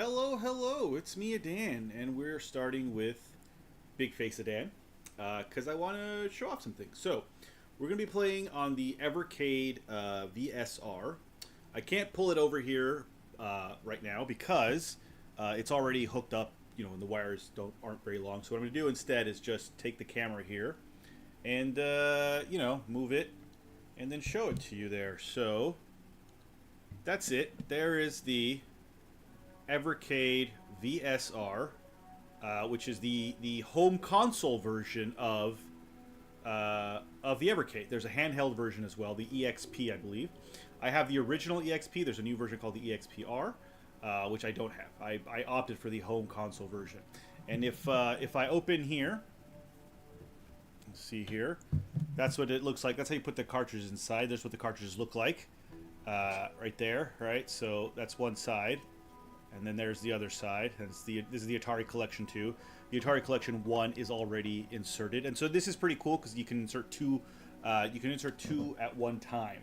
Hello, hello, it's me, Dan, and we're starting with Big Face of Dan, because I want to show off some things. So, we're going to be playing on the Evercade VSR. I can't pull it over here right now because it's already hooked up, and the wires aren't very long. So what I'm going to do instead is just take the camera here and, move it and then show it to you there. So, that's it. There is the Evercade VSR, which is the home console version of the Evercade. There's a handheld version as well, the EXP, I believe. I have the original EXP. There's a new version called the EXPR, which I don't have. I opted for the home console version. And if I open here, let's see here, that's what it looks like. That's how you put the cartridges inside. That's what the cartridges look like, right there. Right, so that's one side. And then there's the other side. This is the Atari Collection 2. The Atari Collection 1 is already inserted, and so this is pretty cool because you can insert two. You can insert two at one time.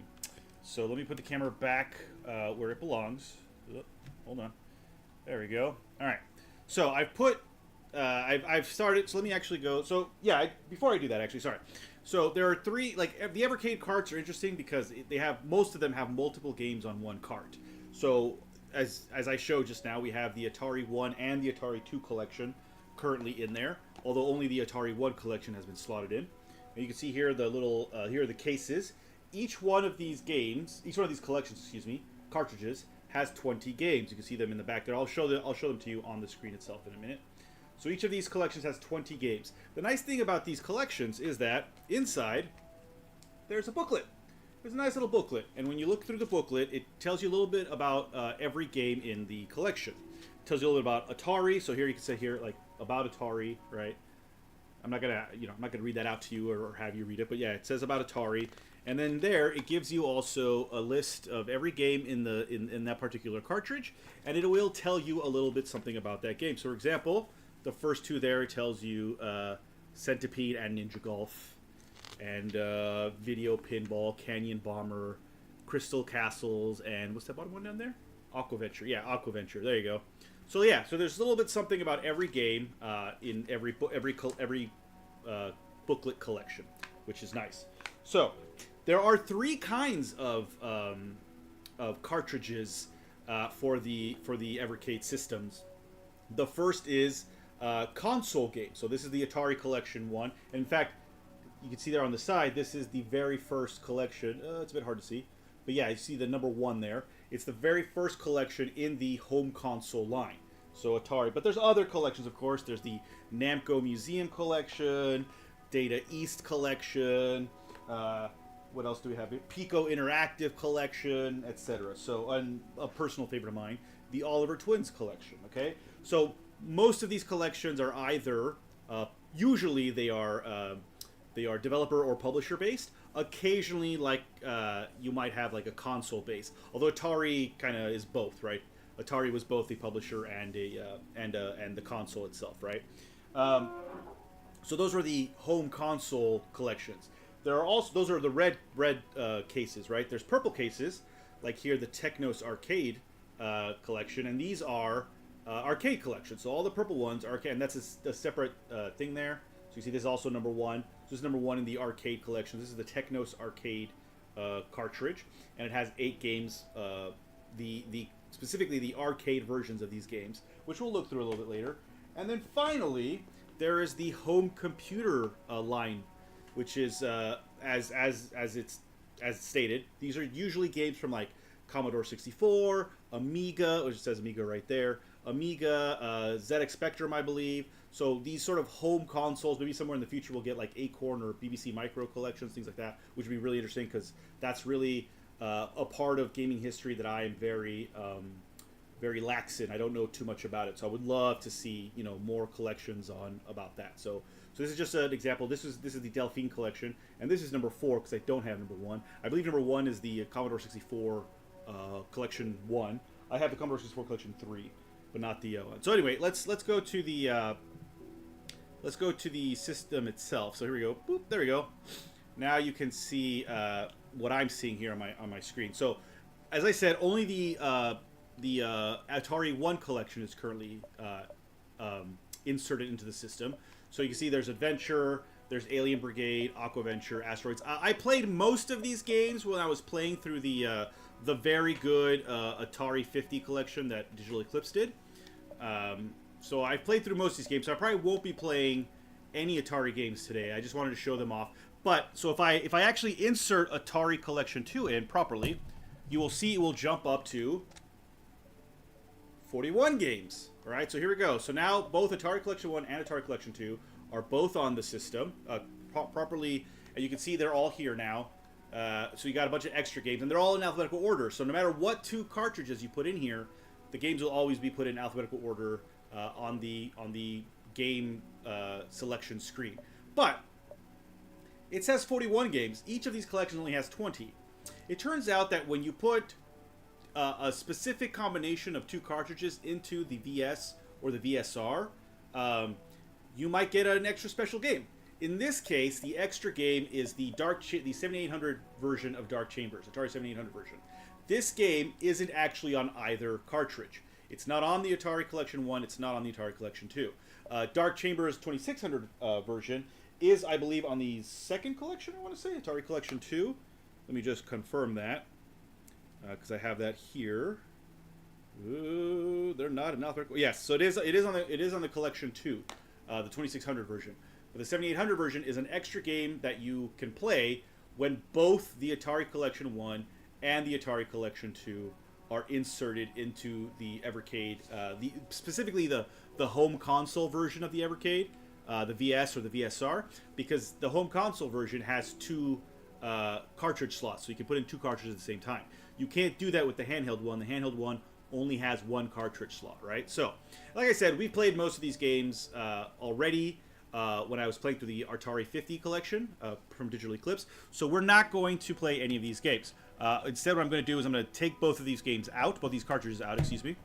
So let me put the camera back where it belongs. Hold on. There we go. All right. So I've put. I've started. So let me actually go. So yeah. Before I do that, actually, sorry. So there are three. Like the Evercade carts are interesting because most of them have multiple games on one cart. So as I showed just now, we have the Atari 1 and the Atari 2 collection currently in there, although only the Atari 1 collection has been slotted in. And you can see here the little, here are the cases. Each one of these collections, cartridges, has 20 games. You can see them in the back there. I'll show them to you on the screen itself in a minute. So each of these collections has 20 games. The nice thing about these collections is that inside there's a booklet. There's a nice little booklet, and when you look through the booklet, it tells you a little bit about every game in the collection. It tells you a little bit about Atari. So here you can say here like about Atari, right? I'm not gonna read that out to you or have you read it, but yeah, it says about Atari, and then there it gives you also a list of every game in that particular cartridge, and it will tell you a little bit something about that game. So, for example, the first two there it tells you Centipede and Ninja Golf, and Video Pinball, Canyon Bomber, Crystal Castles, and what's that bottom one down there? Aquaventure. Yeah, Aquaventure. There you go. So yeah, so there's a little bit something about every game in every booklet collection, which is nice. So there are three kinds of cartridges for the Evercade systems. The first is console games. So this is the Atari Collection 1. And in fact, you can see there on the side, this is the very first collection. It's a bit hard to see. But yeah, you see the number 1 there. It's the very first collection in the home console line. So Atari. But there's other collections, of course. There's the Namco Museum Collection, Data East Collection. What else do we have? Pico Interactive Collection, etc. So, and a personal favorite of mine, the Oliver Twins Collection. Okay? So most of these collections are either, usually they are developer or publisher based. Occasionally, like you might have like a console based. Although Atari kind of is both, right? Atari was both the publisher and the console itself, right? So those are the home console collections. There are also those are the red cases, right? There's purple cases, like here the Technos Arcade collection, and these are arcade collections. So all the purple ones are arcade, and that's a separate thing there. So you see this is also number 1. So this is number 1 in the arcade collection. This is the Technos Arcade cartridge, and it has 8 games. Specifically the arcade versions of these games, which we'll look through a little bit later. And then finally, there is the home computer line, which is as it's stated. These are usually games from like Commodore 64, Amiga, which says Amiga right there, Amiga, ZX Spectrum, I believe. So these sort of home consoles, maybe somewhere in the future we'll get like Acorn or BBC Micro collections, things like that, which would be really interesting because that's really a part of gaming history that I am very lax in. I don't know too much about it, so I would love to see more collections about that. So this is just an example. This is the Delphine collection, and this is number 4 because I don't have number 1. I believe number 1 is the Commodore 64 collection 1. I have the Commodore 64 collection 3, but not the one. So anyway, let's go to the system itself. So here we go. Boop. There we go. Now you can see what I'm seeing here on my screen. So, as I said, only the Atari One collection is currently inserted into the system. So you can see there's Adventure, there's Alien Brigade, Aquaventure, Asteroids. I played most of these games when I was playing through the very good Atari 50 collection that Digital Eclipse did. So I've played through most of these games, so I probably won't be playing any Atari games today. I just wanted to show them off. But, so if I actually insert Atari Collection 2 in properly, you will see it will jump up to 41 games. All right, so here we go. So now both Atari Collection 1 and Atari Collection 2 are both on the system properly, and you can see they're all here now. So you got a bunch of extra games, and they're all in alphabetical order. So no matter what two cartridges you put in here, the games will always be put in alphabetical order on the game selection screen. But it says 41 games. Each of these collections only has 20. It turns out that when you put a specific combination of two cartridges into the VS or the VSR, you might get an extra special game. In this case, the extra game is the the 7800 version of Dark Chambers, Atari 7800 version. This game isn't actually on either cartridge. It's not on the Atari Collection 1, it's not on the Atari Collection 2. Dark Chambers 2600 version is, I believe, on the second collection, I want to say, Atari Collection 2. Let me just confirm that, because I have that here. Ooh, they're not in alphabetical. Yes, so it is on the Collection 2, the 2600 version. But the 7800 version is an extra game that you can play when both the Atari Collection 1 and the Atari Collection 2 are inserted into the Evercade, specifically the home console version of the Evercade, the VS or the VSR, because the home console version has two cartridge slots, so you can put in two cartridges at the same time. You can't do that with the handheld one. The handheld one only has one cartridge slot, right? So, like I said, we played most of these games already when I was playing through the Atari 50 collection from Digital Eclipse, so we're not going to play any of these games. Instead, what I'm going to do is I'm going to take both of these games out, both these cartridges out, excuse me.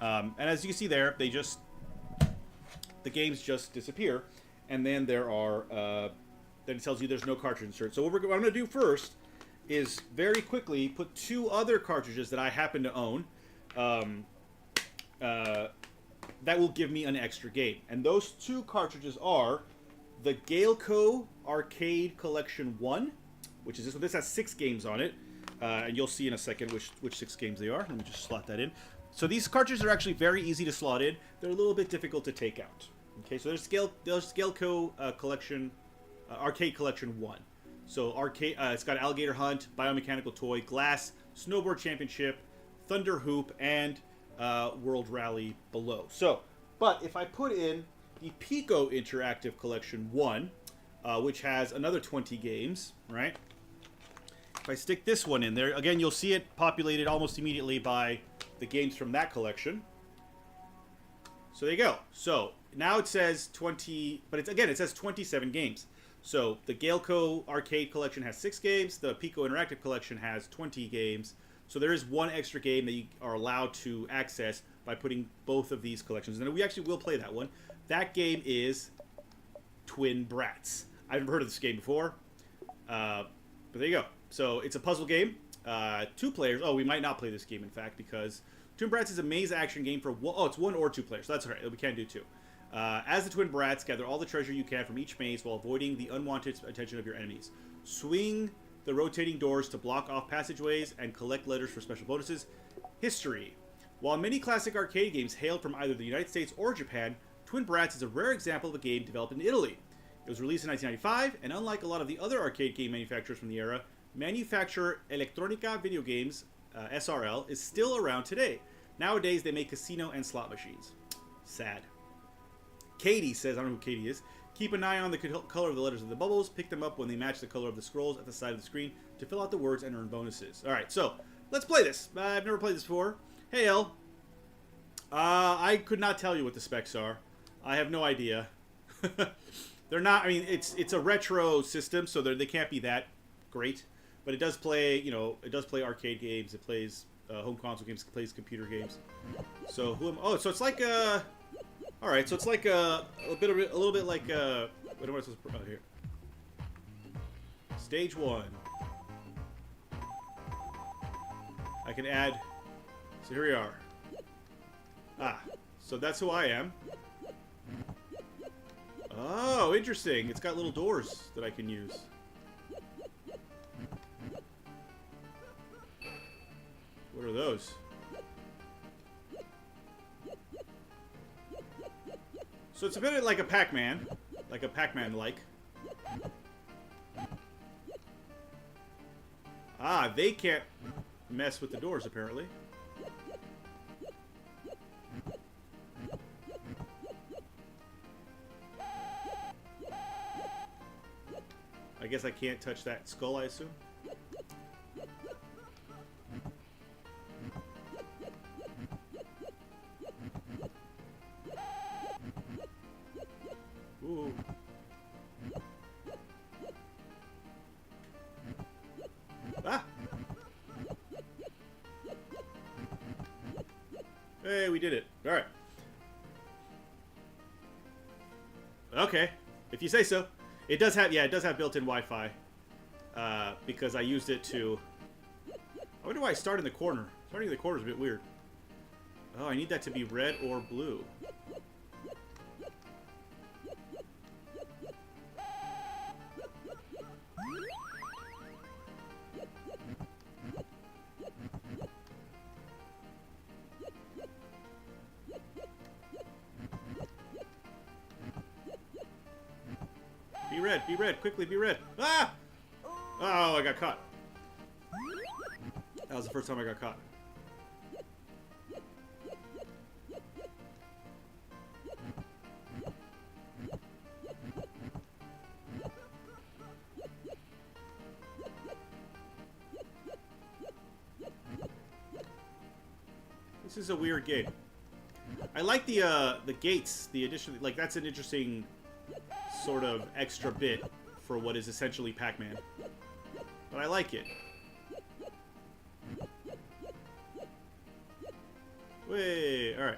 And as you can see there, the games just disappear, and then there are, then it tells you there's no cartridge insert. So what I'm going to do first is very quickly put two other cartridges that I happen to own, that will give me an extra game. And those two cartridges are the Galeco Arcade Collection 1, which is this one. This has 6 games on it. And you'll see in a second which 6 games they are. Let me just slot that in. So these cartridges are actually very easy to slot in. They're a little bit difficult to take out. Okay, so there's Galeco Collection, Arcade Collection 1. So arcade, it's got Alligator Hunt, Biomechanical Toy, Glass, Snowboard Championship, Thunder Hoop, and World Rally below. So, but if I put in the Pico Interactive Collection 1, which has another 20 games, right? If I stick this one in there, again, you'll see it populated almost immediately by the games from that collection. So there you go. So now it says 20, but it says 27 games. So the Galeco Arcade Collection has 6 games. The Pico Interactive Collection has 20 games. So there is one extra game that you are allowed to access by putting both of these collections. And we actually will play that one. That game is Twin Brats. I've never heard of this game before. But there you go. So it's a puzzle game. 2 players. Oh, we might not play this game, in fact, because Twin Brats is a maze action game for... Oh, it's 1 or 2 players. So that's all right. We can't do 2. As the Twin Brats, gather all the treasure you can from each maze while avoiding the unwanted attention of your enemies. Swing the rotating doors to block off passageways and collect letters for special bonuses. History. While many classic arcade games hailed from either the United States or Japan, Twin Brats is a rare example of a game developed in Italy. It was released in 1995, and unlike a lot of the other arcade game manufacturers from the era, manufacturer Electronica Video Games, SRL, is still around today. Nowadays, they make casino and slot machines. Sad. Katie says, I don't know who Katie is, keep an eye on the color of the letters of the bubbles, pick them up when they match the color of the scrolls at the side of the screen to fill out the words and earn bonuses. Alright, so, let's play this. I've never played this before. Hey, El. I could not tell you what the specs are. I have no idea. They're not, I mean, it's a retro system, so they can't be that great. But it does play, it does play arcade games, it plays home console games, it plays computer games. So, so it's like, alright, so it's like a little bit like, what am I supposed to put out here? Stage 1. I can add, so here we are. Ah, so that's who I am. Oh, interesting. It's got little doors that I can use. What are those? So it's a bit like a Pac-Man. Like a Pac-Man-like. Ah, they can't mess with the doors, apparently. I guess I can't touch that skull, I assume. Ooh. Ah! Hey, we did it. Alright. Okay. If you say so. It does have, yeah, it does have built-in Wi-Fi. Because I used it to... I wonder why I start in the corner. Starting in the corner is a bit weird. Oh, I need that to be red or blue. Be red, quickly, be red. Ah! Oh, I got caught. That was the first time I got caught. This is a weird game. I like the gates, the addition, like that's an interesting sort of extra bit for what is essentially Pac-Man. But I like it. Wait, alright.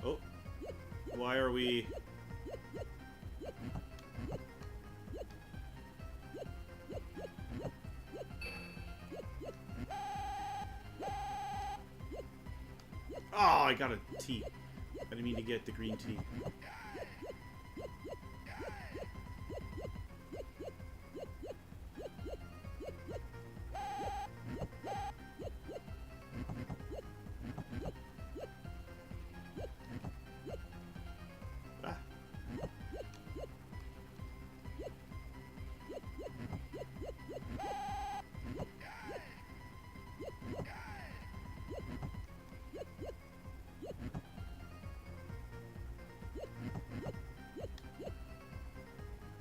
Oh. Why are we... Oh, I got a T. I didn't mean to get the green T. Ah.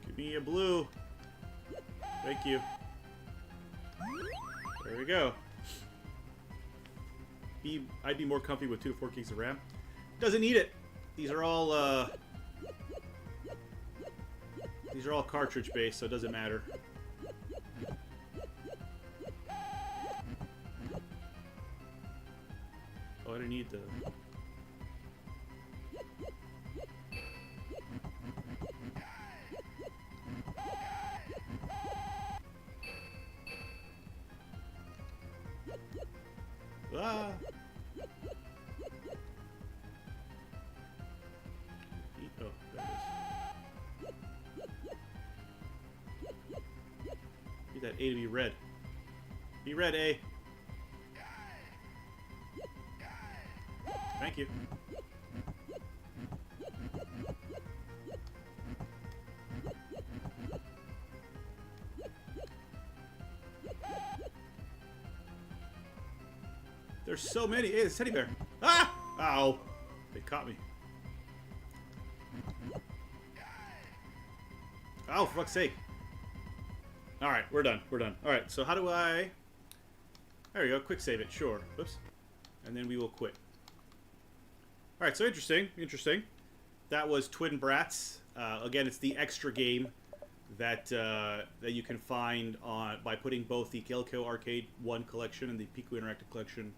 Give me a blue. Thank you. There we go. I'd be more comfy with 2 to 4 gigs of RAM. Doesn't need it. These are all cartridge based, so it doesn't matter. Oh, I don't need the... Ah! Oh, there it is. Need that A to be red. Be red, A. Thank you. There's so many. Hey, it's teddy bear. Ah! Ow. They caught me. Oh, for fuck's sake. Alright, we're done. We're done. Alright, so how do I... There we go. Quick save it. Sure. Whoops. And then we will quit. Alright, so interesting. Interesting. That was Twin Brats. Again, it's the extra game that that you can find on by putting both the Gelco Arcade 1 collection and the Pico Interactive Collection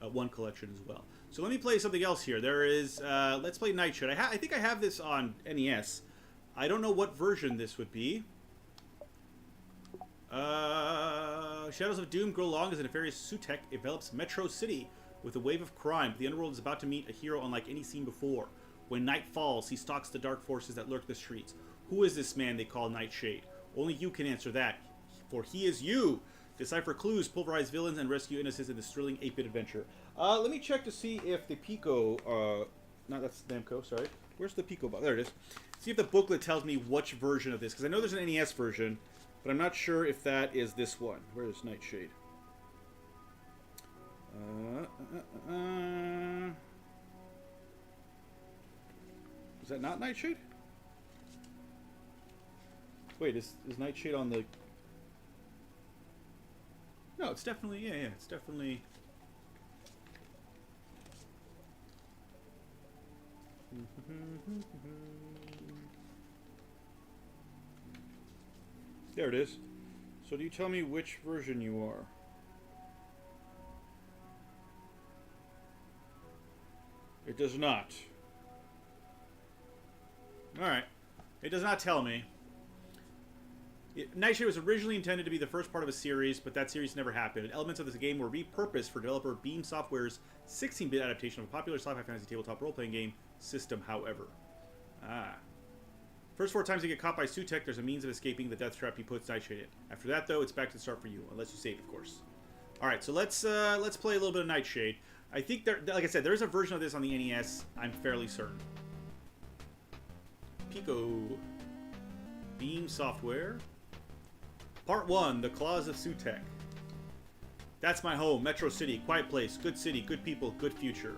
1 collection as well. So let me play something else here. There is, let's play Nightshade. I think I have this on NES. I don't know what version this would be. Shadows of Doom grow long as a nefarious Sutek envelops Metro City. with a wave of crime, but the underworld is about to meet a hero unlike any seen before. When night falls, he stalks the dark forces that lurk the streets. Who is this man they call Nightshade? Only you can answer that, for he is you! Decipher clues, pulverize villains, and rescue innocents in this thrilling 8-bit adventure. Let me check to see if the Pico, no, that's Namco, sorry. Where's the Pico box? There it is. See if the booklet tells me which version of this, because I know there's an NES version, but I'm not sure if that is this one. Where is Nightshade? Is that not Nightshade? Wait, is Nightshade on the... No, it's definitely... Yeah, it's definitely... There it is. So do you tell me which version you are? It does not. Alright. It does not tell me. Nightshade was originally intended to be the first part of a series, but that series never happened. Elements of this game were repurposed for developer Beam Software's 16-bit adaptation of a popular sci-fi fantasy tabletop role-playing game system, however. First 4 times you get caught by Sutek, there's a means of escaping the death trap he puts Nightshade in. After that, though, it's back to the start for you, unless you save, of course. Alright, so let's play a little bit of Nightshade. I think, like I said, there is a version of this on the NES, I'm fairly certain. Pico. Beam Software. Part 1, The Claws of Sutek. That's my home, Metro City, quiet place, good city, good people, good future.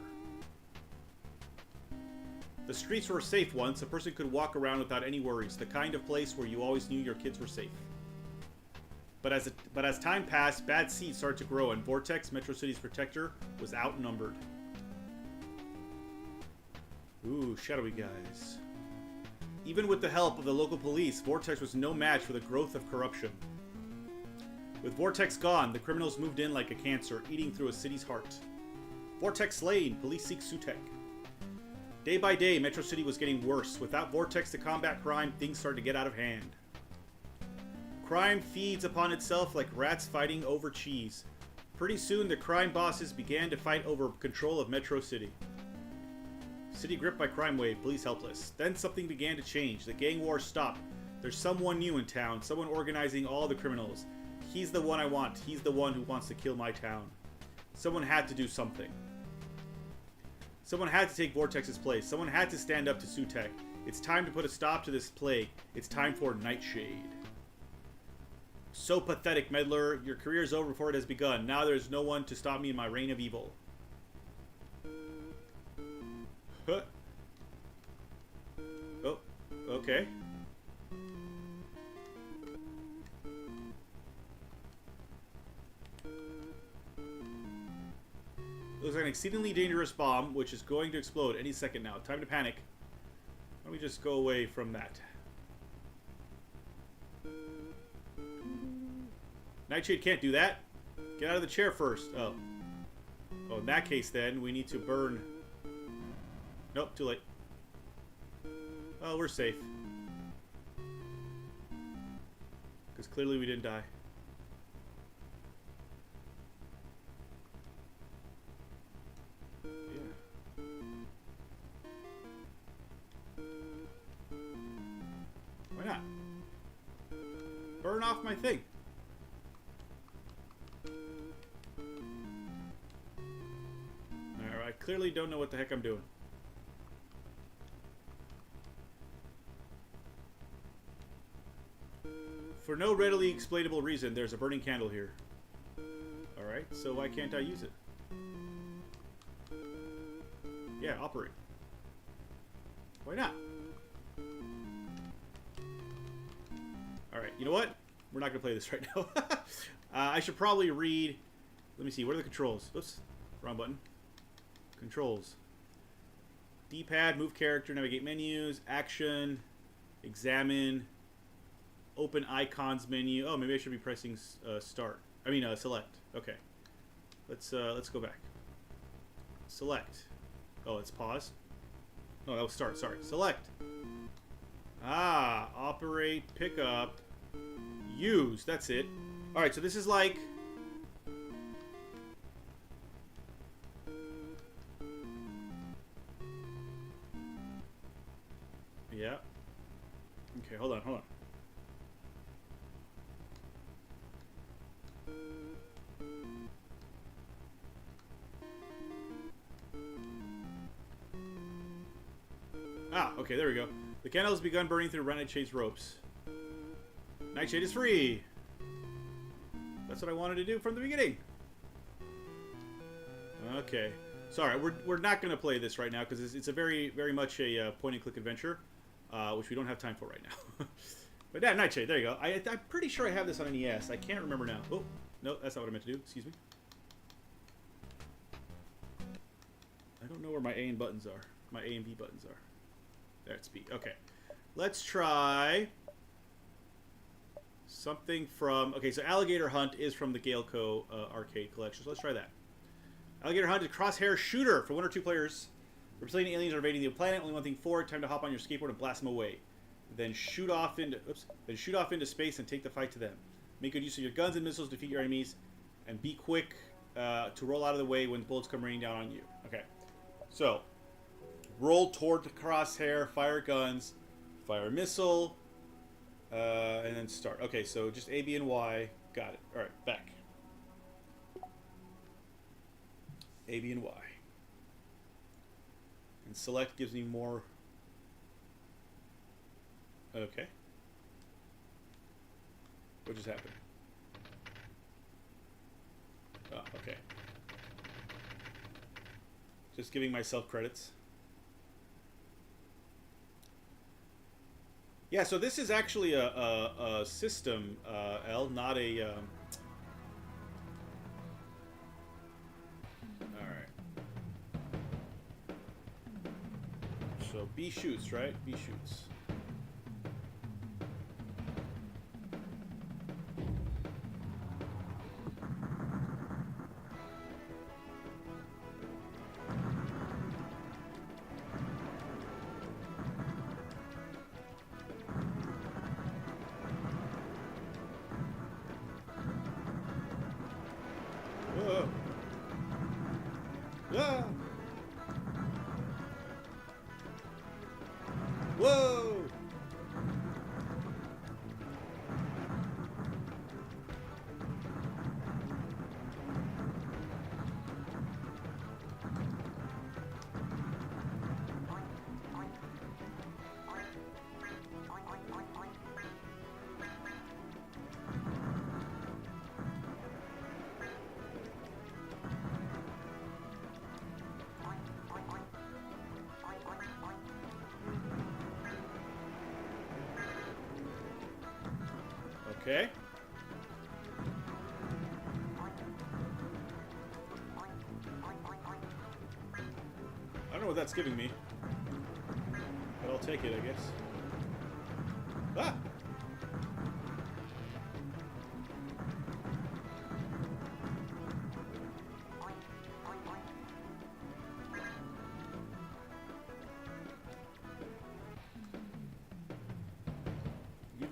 The streets were safe once, a person could walk around without any worries, the kind of place where you always knew your kids were safe. But as time passed, bad seeds started to grow, and Vortex, Metro City's protector, was outnumbered. Ooh, shadowy guys. Even with the help of the local police, Vortex was no match for the growth of corruption. With Vortex gone, the criminals moved in like a cancer, eating through a city's heart. Vortex slain, police seek Sutek. Day by day, Metro City was getting worse. Without Vortex to combat crime, things started to get out of hand. Crime feeds upon itself like rats fighting over cheese. Pretty soon, the crime bosses began to fight over control of Metro City. City gripped by crime wave, police helpless. Then something began to change. The gang war stopped. There's someone new in town, someone organizing all the criminals. He's the one I want. He's the one who wants to kill my town. Someone had to do something. Someone had to take Vortex's place. Someone had to stand up to Sutek. It's time to put a stop to this plague. It's time for Nightshade. So pathetic, meddler. Your career is over before it has begun. Now there's no one to stop me in my reign of evil. Huh. Oh, okay. Looks like an exceedingly dangerous bomb, which is going to explode any second now. Time to panic. Let me just go away from that. Nightshade can't do that. Get out of the chair first. Oh. Oh, in that case, then, we need to burn... Nope, too late. Oh, we're safe. Because clearly we didn't die. Yeah. Why not? Burn off my thing. Alright, I clearly don't know what the heck I'm doing. For no readily explainable reason, there's a burning candle here. Alright, so why can't I use it? Yeah, operate. Why not? Alright, you know what? We're not going to play this right now. I should probably read... Let me see, what are the controls? Oops, wrong button. Controls. D-pad, move character, navigate menus, action, examine... Open icons menu. Oh, maybe I should be pressing start. I mean, select. Okay. Let's go back. Select. Oh, it's pause. No, that was start. Sorry. Select. Ah, operate, pick up, use. That's it. All right. So this is like. Okay, hold on, hold on. Ah, okay, there we go. The candle has begun burning through Nightshade's ropes. Nightshade is free! That's what I wanted to do from the beginning. Okay. Sorry, we're not going to play this right now because it's a very much a point-and-click adventure, which we don't have time for right now. But yeah, Nightshade, there you go. I'm pretty sure I have this on an NES. I can't remember now. Oh, no, that's not what I meant to do. Excuse me. I don't know where my A and buttons are. My A and B buttons are. There, it's B. Okay. Let's try something from... Okay, so Alligator Hunt is from the Galeco arcade collection. So let's try that. Alligator Hunt is a crosshair shooter for 1 or 2 players. Replacing aliens are invading the planet. Only one thing forward. Time to hop on your skateboard and blast them away. Then shoot off into space and take the fight to them. Make good use of your guns and missiles to defeat your enemies. And be quick to roll out of the way when bullets come raining down on you. Okay. So, roll toward the crosshair, fire guns, fire a missile, and then start. Okay, so just A, B, and Y. Got it. All right, back. A, B, and Y. And select gives me more. Okay. What just happened? Oh, okay. Just giving myself credits. Yeah, so this is actually a system, L, not a... Alright. So B shoots, right? B shoots. Ah! Whoa! Okay. I don't know what that's giving me, but I'll take it, I guess. Ah!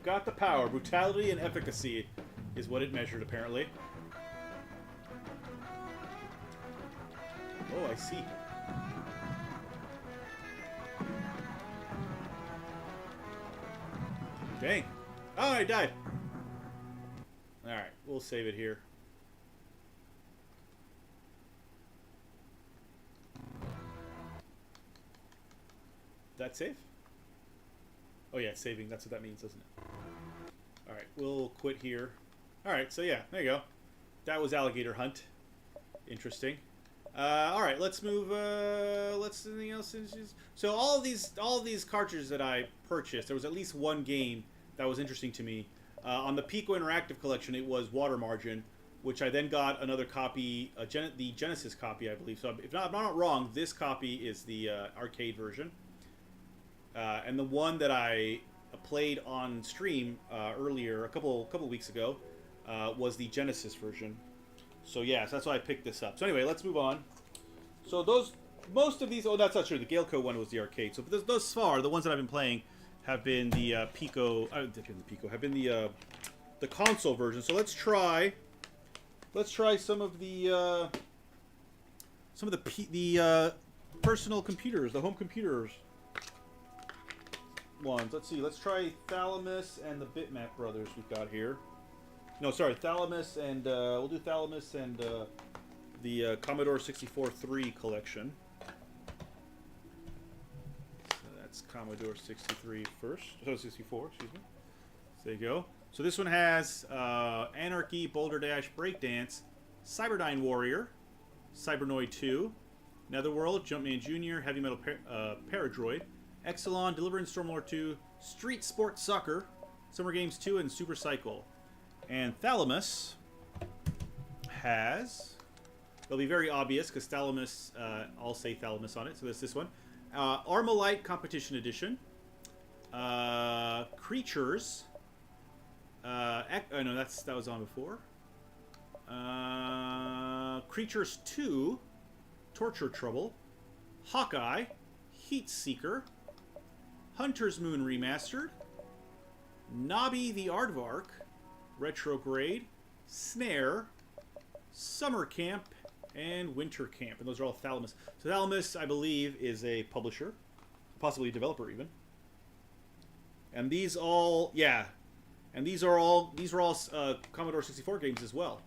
Got the power. Brutality and efficacy is what it measured, apparently. Oh, I see. Dang. Oh, I died. Alright, we'll save it here. That save? Oh yeah, saving. That's what that means, doesn't it? Alright, we'll quit here. Alright, so yeah, there you go. That was Alligator Hunt. Interesting. Alright, let's move, let's anything else. So all of these cartridges that I purchased, there was at least one game that was interesting to me. On the Pico Interactive Collection, it was Water Margin, which I then got another copy, the Genesis copy, I believe. So if I'm not wrong, this copy is the arcade version. And the one that I played on stream earlier, a couple weeks ago, was the Genesis version. So yeah, so that's why I picked this up. So anyway, let's move on. So most of these, oh, that's not true. The Galeco one was the arcade. So thus far, the ones that I've been playing have been the Pico, have been the console version. So let's try some of the personal computers, the home computers. ones. Let's see. Let's try Thalamus and the Bitmap Brothers we've got here. No, sorry, Thalamus and we'll do Thalamus and the Commodore 64-3 collection. So that's Commodore 63 first. So 64, excuse me. So there you go. So this one has Anarchy, Boulder Dash, Breakdance, Cyberdyne Warrior, Cybernoid 2, Netherworld, Jumpman Jr., Heavy Metal Paradroid, Exelon, Deliverance Stormlord 2, Street Sports Soccer, Summer Games 2, and Super Cycle. And Thalamus has... It'll be very obvious because Thalamus, I'll say Thalamus on it. So that's this one. Armalite Competition Edition. Creatures. No, that was on before. Creatures 2. Torture Trouble. Hawkeye. Heat Seeker. Hunter's Moon Remastered. Nobby the Aardvark. Retrograde. Snare. Summer Camp. And Winter Camp. And those are all Thalamus. So Thalamus, I believe, is a publisher. Possibly a developer, even. And these all... Yeah. And these are all Commodore 64 games as well.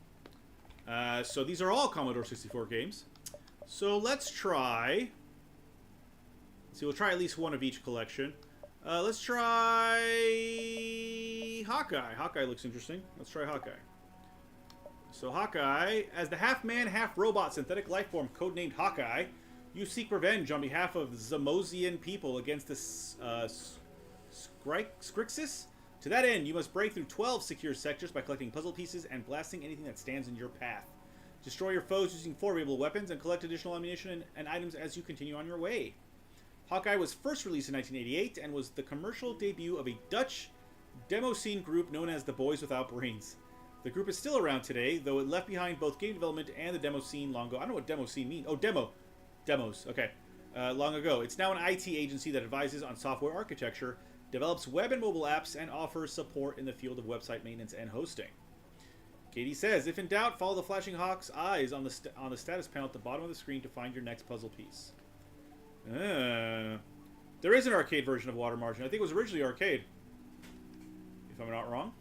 So these are all Commodore 64 games. So let's try... See, we'll try at least one of each collection. Let's try... Hawkeye. Hawkeye looks interesting. Let's try Hawkeye. So Hawkeye, as the half-man, half-robot synthetic lifeform codenamed Hawkeye, you seek revenge on behalf of Zamosian people against the Scrixis. To that end, you must break through 12 secure sectors by collecting puzzle pieces and blasting anything that stands in your path. Destroy your foes using formidable weapons and collect additional ammunition and items as you continue on your way. Hawkeye was first released in 1988 and was the commercial debut of a Dutch demo scene group known as the Boys Without Brains. The group is still around today, though it left behind both game development and the demo scene long ago. I don't know what demo scene means. Oh, demos. Okay. Long ago. It's now an IT agency that advises on software architecture, develops web and mobile apps, and offers support in the field of website maintenance and hosting. Katie says, if in doubt, follow the flashing hawk's eyes on the status panel at the bottom of the screen to find your next puzzle piece. There is an arcade version of Water Margin. I think it was originally arcade, if I'm not wrong.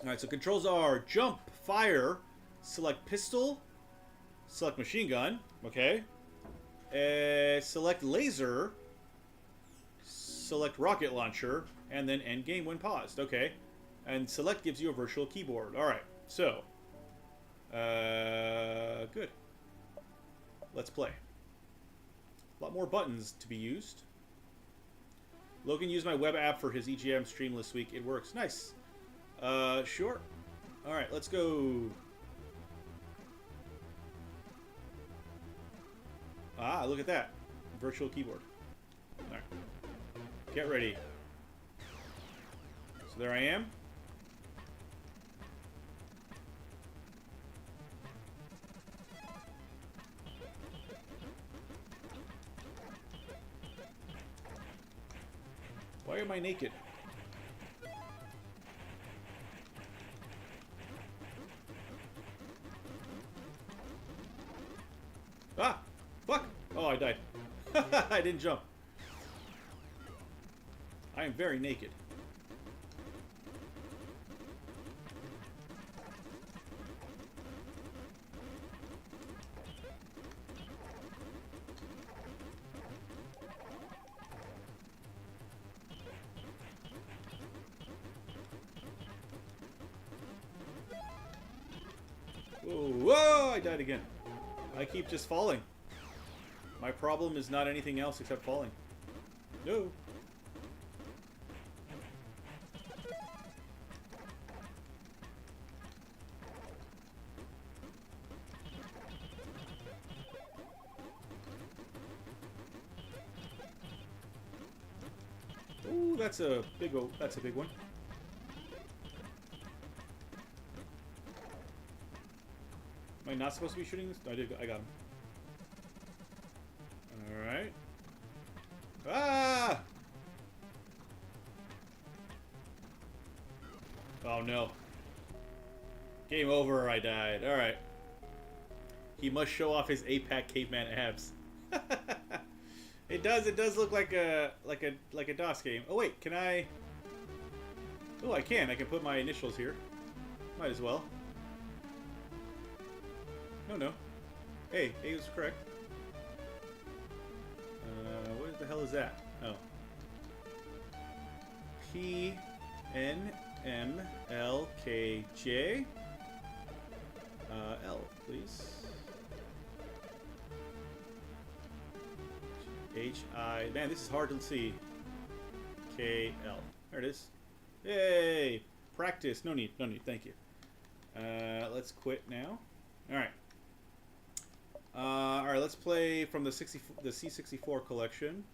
Alright, so controls are jump, fire, select pistol, select machine gun, okay, select laser, select rocket launcher, and then end game when paused, okay. And select gives you a virtual keyboard. Alright, so, good. Let's play. A lot more buttons to be used. Logan used my web app for his EGM stream this week. It works. Nice. Sure. Alright, let's go. Ah, look at that. Virtual keyboard. Alright. Get ready. So there I am. Why am I naked? Ah! Fuck! Oh, I died. I didn't jump. I am very naked. Whoa! I died again. I keep just falling. My problem is not anything else except falling. No. Ooh, that's a big one. Am I not supposed to be shooting this? No, I got him. Alright. Ah! Oh no. Game over, I died. Alright. He must show off his APAC caveman abs. It does. It does look like a DOS game. Oh wait, can I? Oh, I can. I can put my initials here. Might as well. No, no. Hey, A was correct. What the hell is that? Oh. P N M L K J L, please. H I. Man, this is hard to see. K L. There it is. Yay! Practice. No need. No need. Thank you. Let's quit now. All right. All right. Let's play from the C64 collection.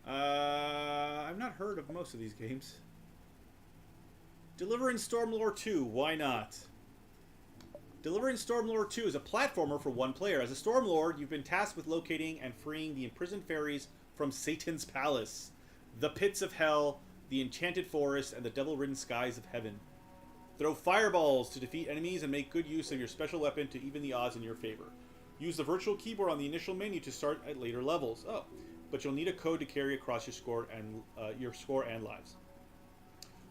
I've not heard of most of these games. Delivering Stormlord 2. Why not? Delivering Stormlord 2 is a platformer for one player. As a Stormlord, you've been tasked with locating and freeing the imprisoned fairies from Satan's palace, the pits of hell, the enchanted forest, and the devil-ridden skies of heaven. Throw fireballs to defeat enemies and make good use of your special weapon to even the odds in your favor. Use the virtual keyboard on the initial menu to start at later levels. Oh, but you'll need a code to carry across your score and lives.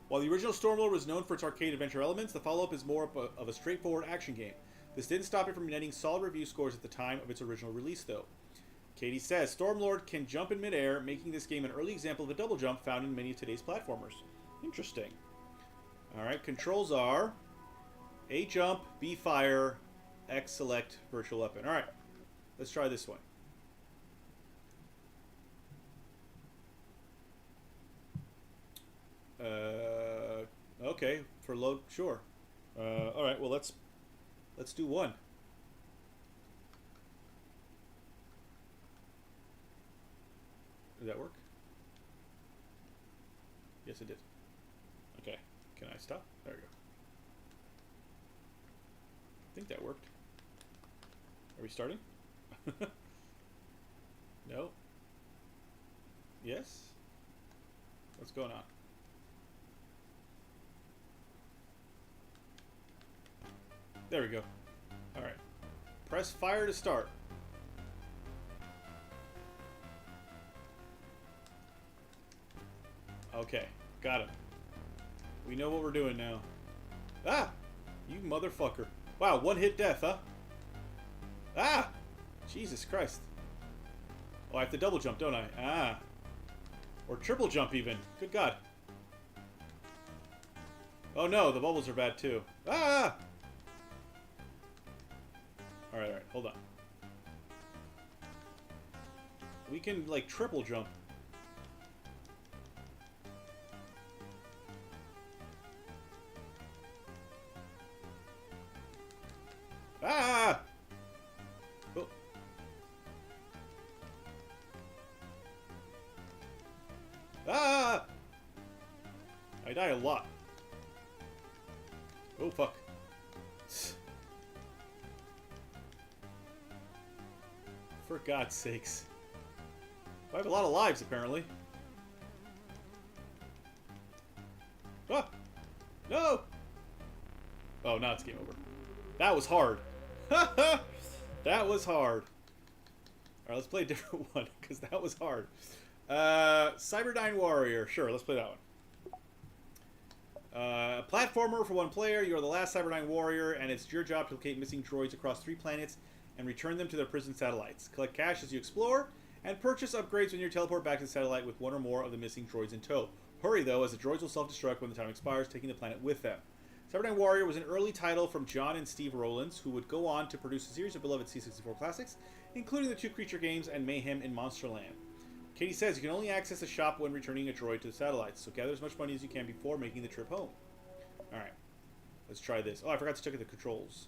While the original Stormlord was known for its arcade adventure elements, the follow-up is more of a straightforward action game. This didn't stop it from netting solid review scores at the time of its original release, though. Katie says, Stormlord can jump in midair, making this game an early example of a double jump found in many of today's platformers. Interesting. Alright, controls are A jump, B fire, X select virtual weapon. Alright, let's try this one. Okay, for load, sure. Alright, well let's do one. Did that work? Yes, it did. Okay, can I stop? There we go. I think that worked. Are we starting? No? Yes? What's going on? There we go. Alright. Press fire to start. Okay. Got him. We know what we're doing now. Ah! You motherfucker. Wow, one hit death, huh? Ah! Jesus Christ. Oh, I have to double jump, don't I? Ah. Or triple jump even. Good God. Oh no, the bubbles are bad too. Ah! Alright, alright, hold on. We can, like, triple jump. Ah! Oh. Ah! I die a lot. Oh, fuck. For God's sakes. I have a lot of lives, apparently. Ah! No! Oh, now it's game over. That was hard. That was hard. Alright, let's play a different one, because that was hard. Cyberdyne Warrior. Sure, let's play that one. Platformer for one player. You are the last Cyberdyne Warrior, and it's your job to locate missing droids across 3 planets and return them to their prison satellites. Collect cash as you explore, and purchase upgrades when you teleport back to the satellite with one or more of the missing droids in tow. Hurry, though, as the droids will self-destruct when the time expires, taking the planet with them. Cyberdyne Warrior was an early title from John and Steve Rowlands, who would go on to produce a series of beloved C64 classics, including the 2 creature games and Mayhem in Monsterland. Katie says you can only access the shop when returning a droid to the satellites, so gather as much money as you can before making the trip home. Alright, let's try this. Oh, I forgot to check at the controls.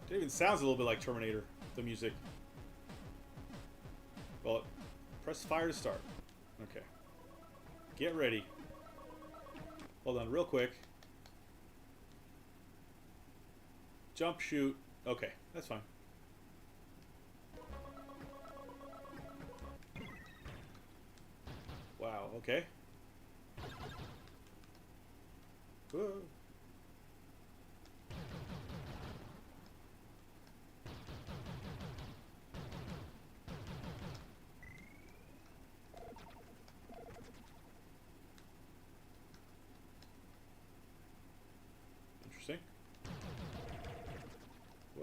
It even sounds a little bit like Terminator, the music. Well, press fire to start. Okay. Get ready. Hold on, real quick. Jump, shoot. Okay, that's fine. Wow, okay. Whoa.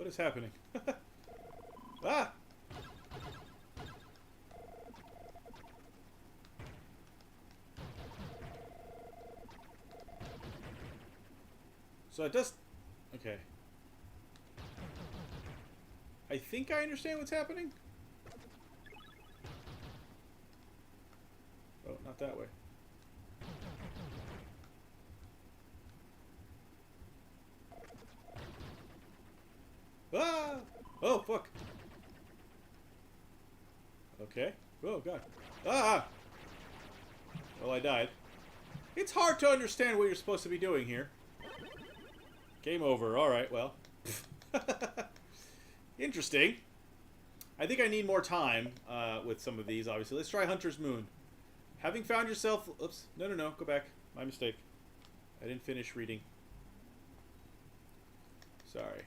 is happening? Ah! So it does... Okay. I think I understand what's happening. Oh, not that way. Ah! Oh, fuck. Okay. Oh, God. Ah! Well, I died. It's hard to understand what you're supposed to be doing here. Game over. Alright, well. Interesting. I think I need more time with some of these, obviously. Let's try Hunter's Moon. Having found yourself... Oops. No. Go back. My mistake. I didn't finish reading. Sorry.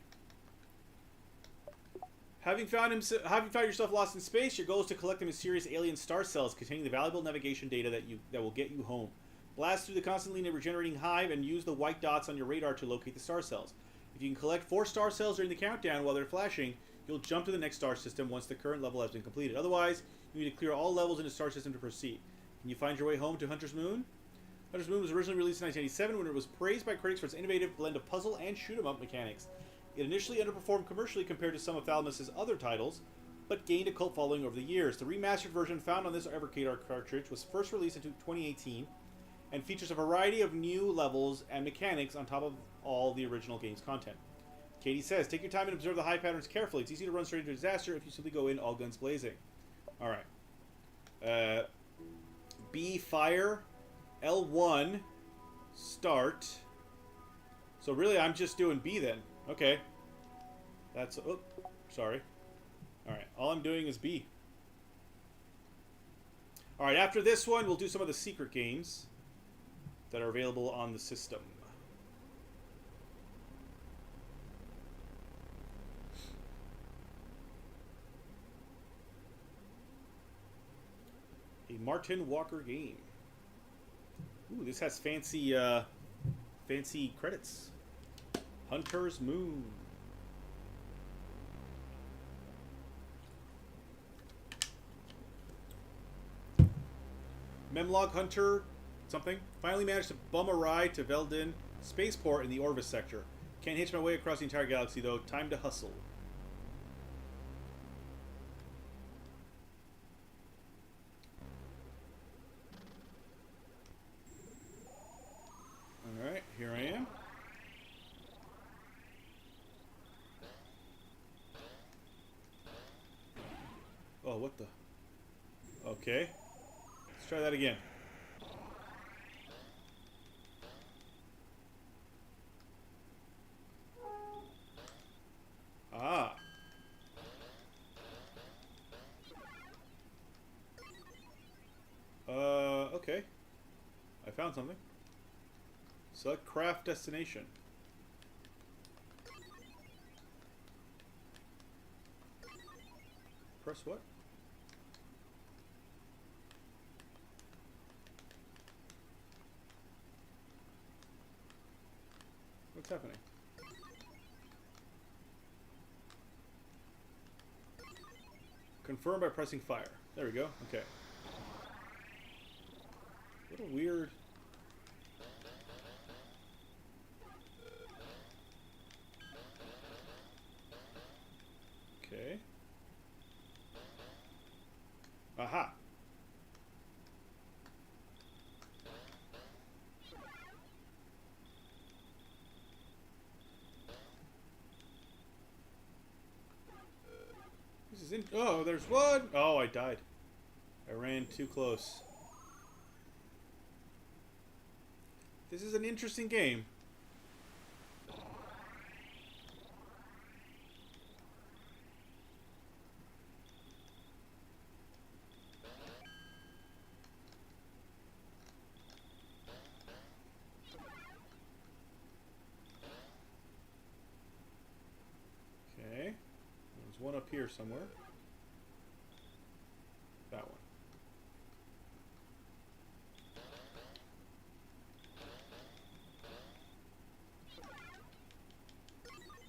Having found yourself lost in space, your goal is to collect the mysterious alien star cells containing the valuable navigation data that will get you home. Blast through the constantly regenerating hive and use the white dots on your radar to locate the star cells. If you can collect 4 star cells during the countdown while they're flashing, you'll jump to the next star system once the current level has been completed. Otherwise, you need to clear all levels in the star system to proceed. Can you find your way home to Hunter's Moon? Hunter's Moon was originally released in 1987 when it was praised by critics for its innovative blend of puzzle and shoot-'em-up mechanics. It initially underperformed commercially compared to some of Thalamus' other titles, but gained a cult following over the years. The remastered version found on this Evercade cartridge was first released in 2018 and features a variety of new levels and mechanics on top of all the original game's content. Katie says, take your time and observe the hive patterns carefully. It's easy to run straight into disaster if you simply go in all guns blazing. Alright. B, fire. L1, start. So really, I'm just doing B then. Okay. That's... Oh, sorry. Alright, all I'm doing is B. Alright, after this one, we'll do some of the secret games that are available on the system. A Martin Walker game. Ooh, this has fancy, fancy credits. Hunter's Moon. Memlog Hunter something. Finally managed to bum a ride to Veldin Spaceport in the Orvis sector. Can't hitch my way across the entire galaxy though. Time to hustle. Alright, here I am. Oh, what the? Okay. Let's try that again. Ah. Okay. I found something. Select craft destination. Press what? What's happening? Confirm by pressing fire. There we go. Okay. What a weird... Okay. Aha. This is in... Oh, there's one! Oh, I died. I ran too close. This is an interesting game. Okay. There's one up here somewhere. That one.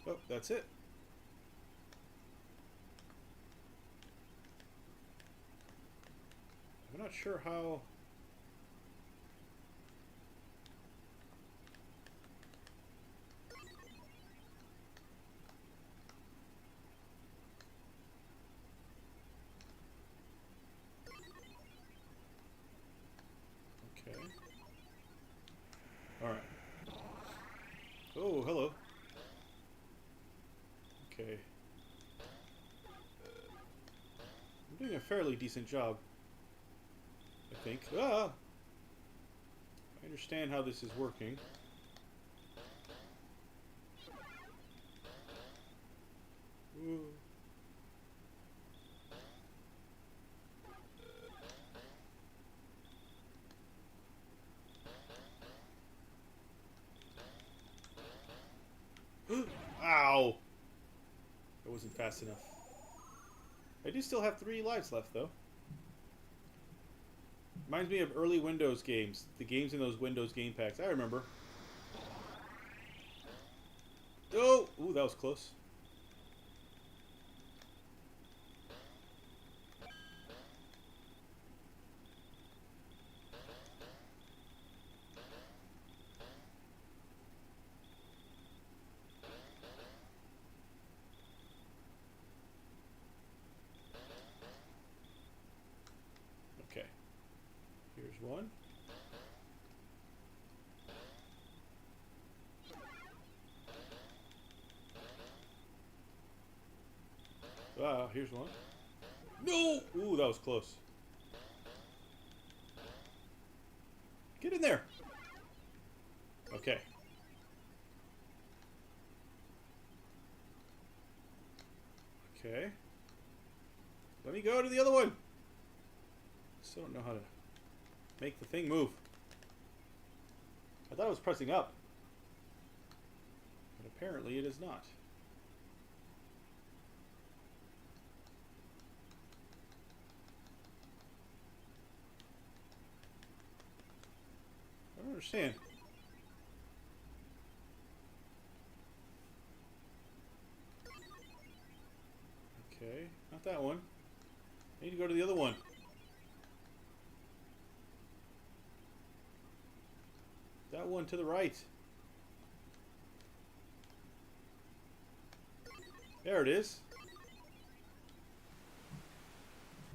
Oh, that's it. not sure how... Okay. Alright. Oh, hello. Okay. I'm doing a fairly decent job, I think. Ah! I understand how this is working. Ooh. Ow! That wasn't fast enough. I do still have 3 lives left, though. Reminds me of early Windows games. The games in those Windows game packs. I remember. Oh! Ooh, that was close. Okay. Here's one. Ah, here's one. No! Ooh, that was close. Get in there. Okay. Okay. Let me go to the other one. Still don't know how to make the thing move. I thought I was pressing up. But apparently it is not. I don't understand. Okay, not that one. I need to go to the other one. That one to the right. There it is.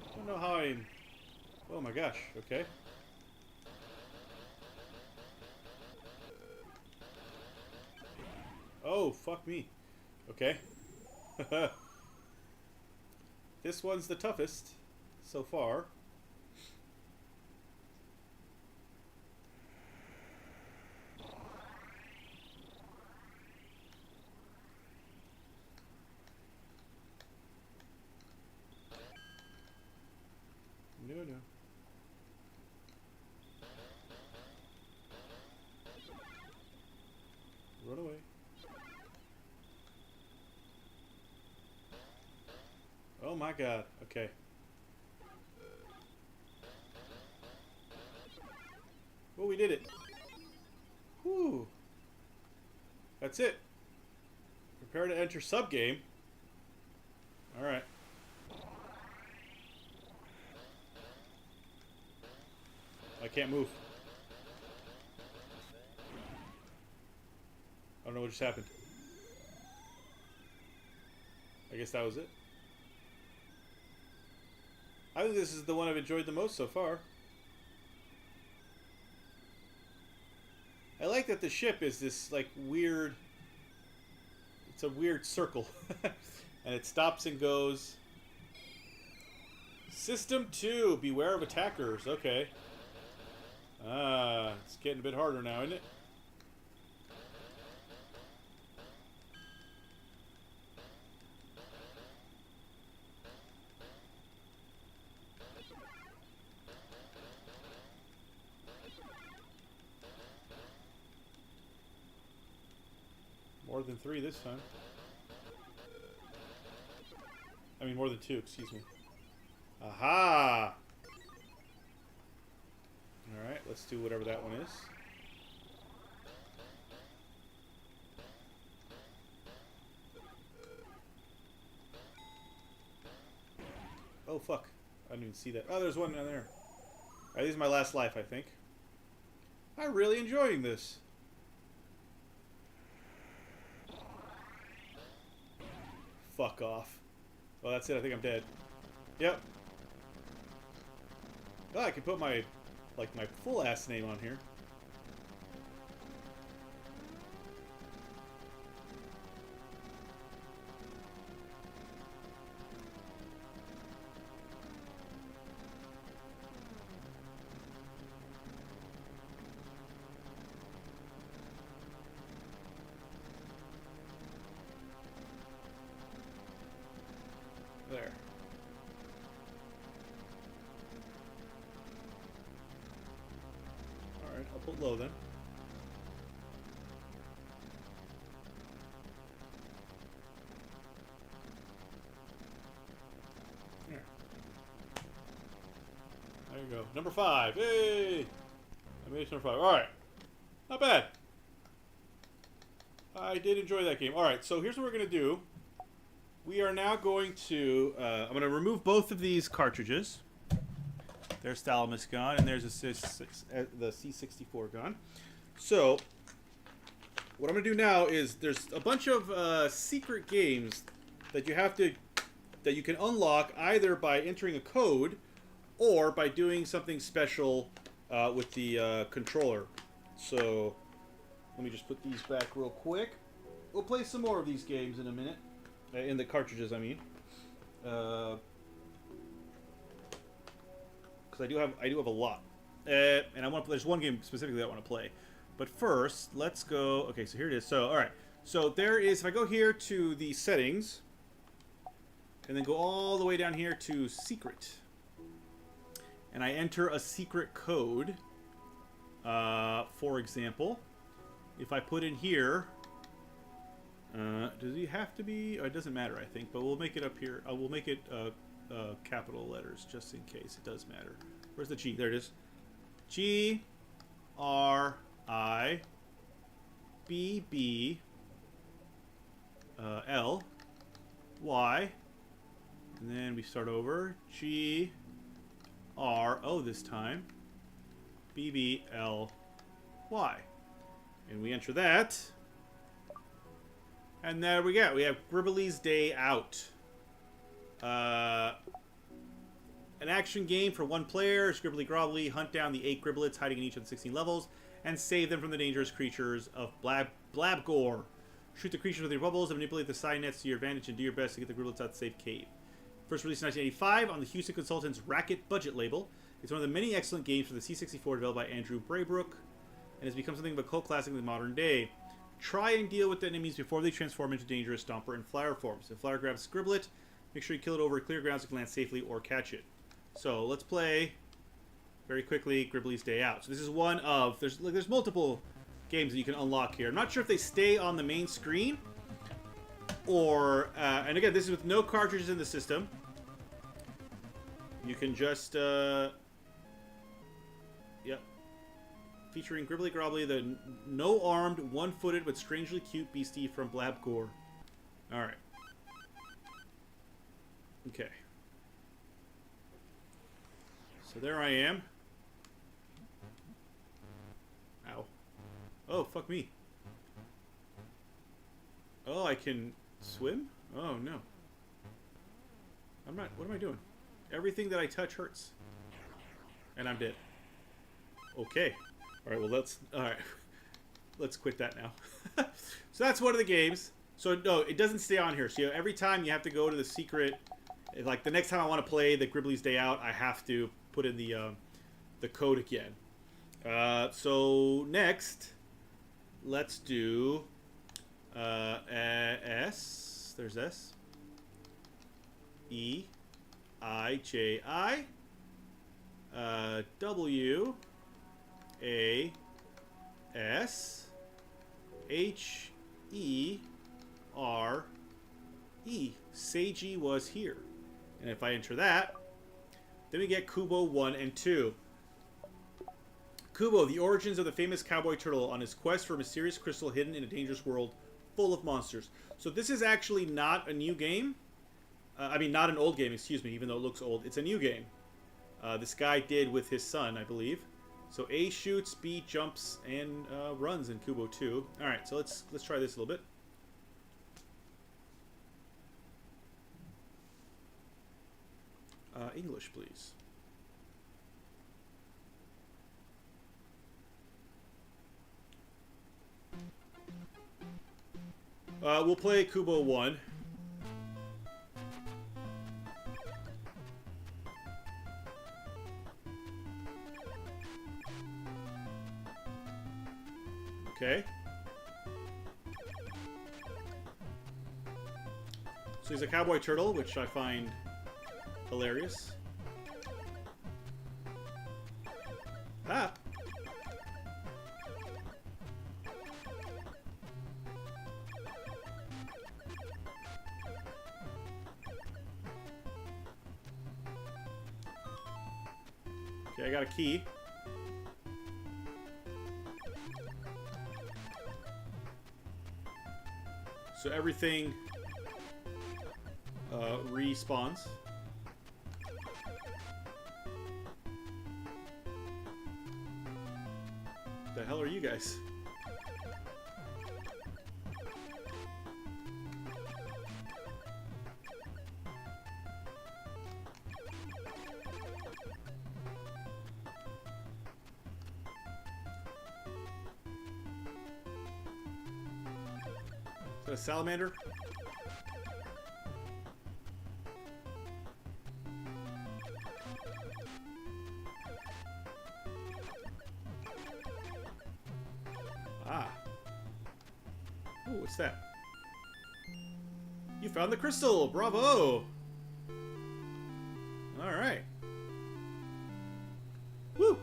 I don't know how I... Oh my gosh, okay. Oh, fuck me. Okay. This one's the toughest so far. No, no. Run away. Oh my god. Okay. Oh, we did it. Whew. That's it. Prepare to enter subgame. Alright. I can't move. I don't know what just happened. I guess that was it. I think this is the one I've enjoyed the most so far. I like that the ship is this, like, weird... It's a weird circle. And it stops and goes. System 2. Beware of attackers. Okay. Ah, it's getting a bit harder now, isn't it? More than 3 this time. I mean, more than 2, excuse me. Aha! Alright, let's do whatever that one is. Oh, fuck. I didn't even see that. Oh, there's one down there. Alright, this is my last life, I think. I'm really enjoying this. Fuck off. Well, that's it. I think I'm dead. Yep. Oh, I can put my, like, my full-ass name on here. There. Alright, I'll put low then. There. There you go. Number 5. Hey! I made it to number 5. Alright. Not bad. I did enjoy that game. Alright, so here's what we're going to do. We are now going to... I'm going to remove both of these cartridges. There's Thalamus gun, and there's the C64 gun. So, what I'm going to do now is there's a bunch of secret games that you can unlock either by entering a code or by doing something special with the controller. So, let me just put these back real quick. We'll play some more of these games in a minute. In the cartridges, I mean. Because I do have a lot. And I want to. There's one game specifically I want to play. But first, let's go. Okay, so here it is. So, all right. So there is. If I go here to the settings, and then go all the way down here to secret, and I enter a secret code. For example, if I put in here. Does he have to be? It doesn't matter, I think, but we'll make it up here. We'll make it capital letters just in case it does matter. Where's the G? There it is. G R I B B L Y, and then we start over. G R O this time. B B L Y, and we enter that. And there we go. We have Gribbly's Day Out. An action game for one player. Scribbly Grobbly. Hunt down the 8 Gribblets hiding in each of the 16 levels and save them from the dangerous creatures of Blabgore. Shoot the creatures with your bubbles and manipulate the side nets to your advantage and do your best to get the Gribblets out the safe cave. First released in 1985 on the Houston Consultants Racket Budget label. It's one of the many excellent games for the C64 developed by Andrew Braybrook and has become something of a cult classic in the modern day. Try and deal with the enemies before they transform into dangerous Stomper and Flower forms. If Flower grabs Scribblet, make sure you kill it over clear grounds and land safely or catch it. So let's play very quickly Gribbly's Day Out. So this is one of there's multiple games that you can unlock here. I'm not sure if they stay on the main screen or and again this is with no cartridges in the system. You can just yep. Featuring Gribbly Grobbly, the no-armed, one-footed, but strangely cute beastie from Blabgore. Alright. Okay. So there I am. Ow. Oh, fuck me. Oh, I can swim? Oh, no. I'm not... What am I doing? Everything that I touch hurts. And I'm dead. Okay. Alright, well, let's quit that now. So that's one of the games. So, no, it doesn't stay on here. So, every time you have to go to the secret, like, the next time I want to play the Gribbly's Day Out, I have to put in the code again. So, next, let's do S. There's S. E. I. J. I. W. A S H E R E. Seiji was here. And if I enter that, then we get Kubo 1 and 2. Kubo, the origins of the famous cowboy turtle on his quest for a mysterious crystal hidden in a dangerous world full of monsters. So this is actually not a new game. I mean, not an old game, excuse me, even though it looks old. It's a new game. this guy did with his son, I believe. So A shoots, B jumps, and runs in Kubo 2. All right, so let's try this a little bit. English, please. We'll play Kubo 1. Okay. So he's a cowboy turtle, which I find hilarious. Ah! Okay, I got a key. So everything respawns. The hell are you guys? Is that a salamander? Ah. Ooh, what's that? You found the crystal! Bravo! Alright. Woo!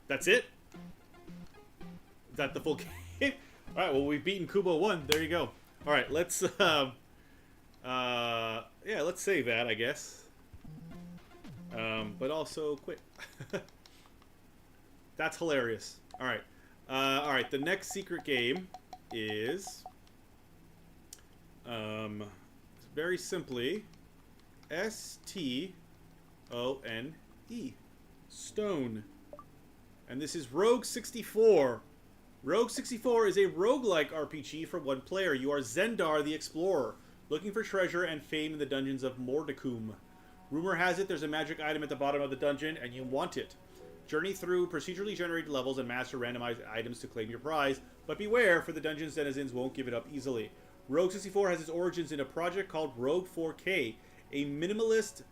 That's it? Is that the full game? Alright, well, we've beaten Kubo 1. There you go. Alright, let's, yeah, let's save that, I guess. But also quit. That's hilarious. Alright. Alright, the next secret game is... very simply... S-T-O-N-E. Stone. And this is Rogue 64. Rogue 64 is a roguelike RPG for one player. You are Zendar the Explorer, looking for treasure and fame in the dungeons of Mordecum. Rumor has it there's a magic item at the bottom of the dungeon, and you want it. Journey through procedurally generated levels and master randomized items to claim your prize, but beware, for the dungeon's denizens won't give it up easily. Rogue 64 has its origins in a project called Rogue 4K, a minimalist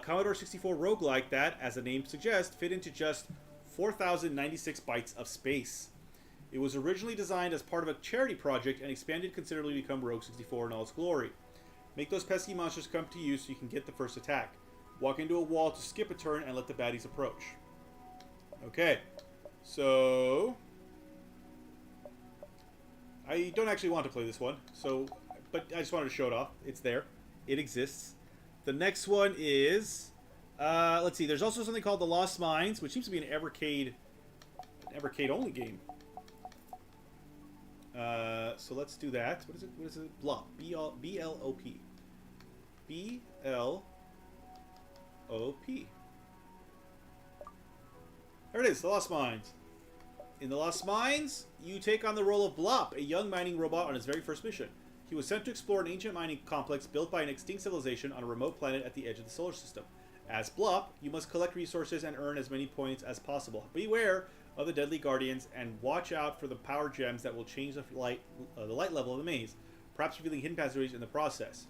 Commodore 64 roguelike that, as the name suggests, fit into just 4,096 bytes of space. It was originally designed as part of a charity project and expanded considerably to become Rogue 64 in all its glory. Make those pesky monsters come to you so you can get the first attack. Walk into a wall to skip a turn and let the baddies approach. Okay, so... I don't actually want to play this one, but I just wanted to show it off. It's there. It exists. The next one is... let's see, there's also something called The Lost Mines, which seems to be an Evercade only game. So let's do that. What is it? What is it? Blop. B-L-O-P. B-L-O-P. There it is, The Lost Mines. In The Lost Mines, you take on the role of Blop, a young mining robot on his very first mission. He was sent to explore an ancient mining complex built by an extinct civilization on a remote planet at the edge of the solar system. As Blop, you must collect resources and earn as many points as possible. Beware of the deadly guardians and watch out for the power gems that will change the light level of the maze, perhaps revealing hidden passageways in the process.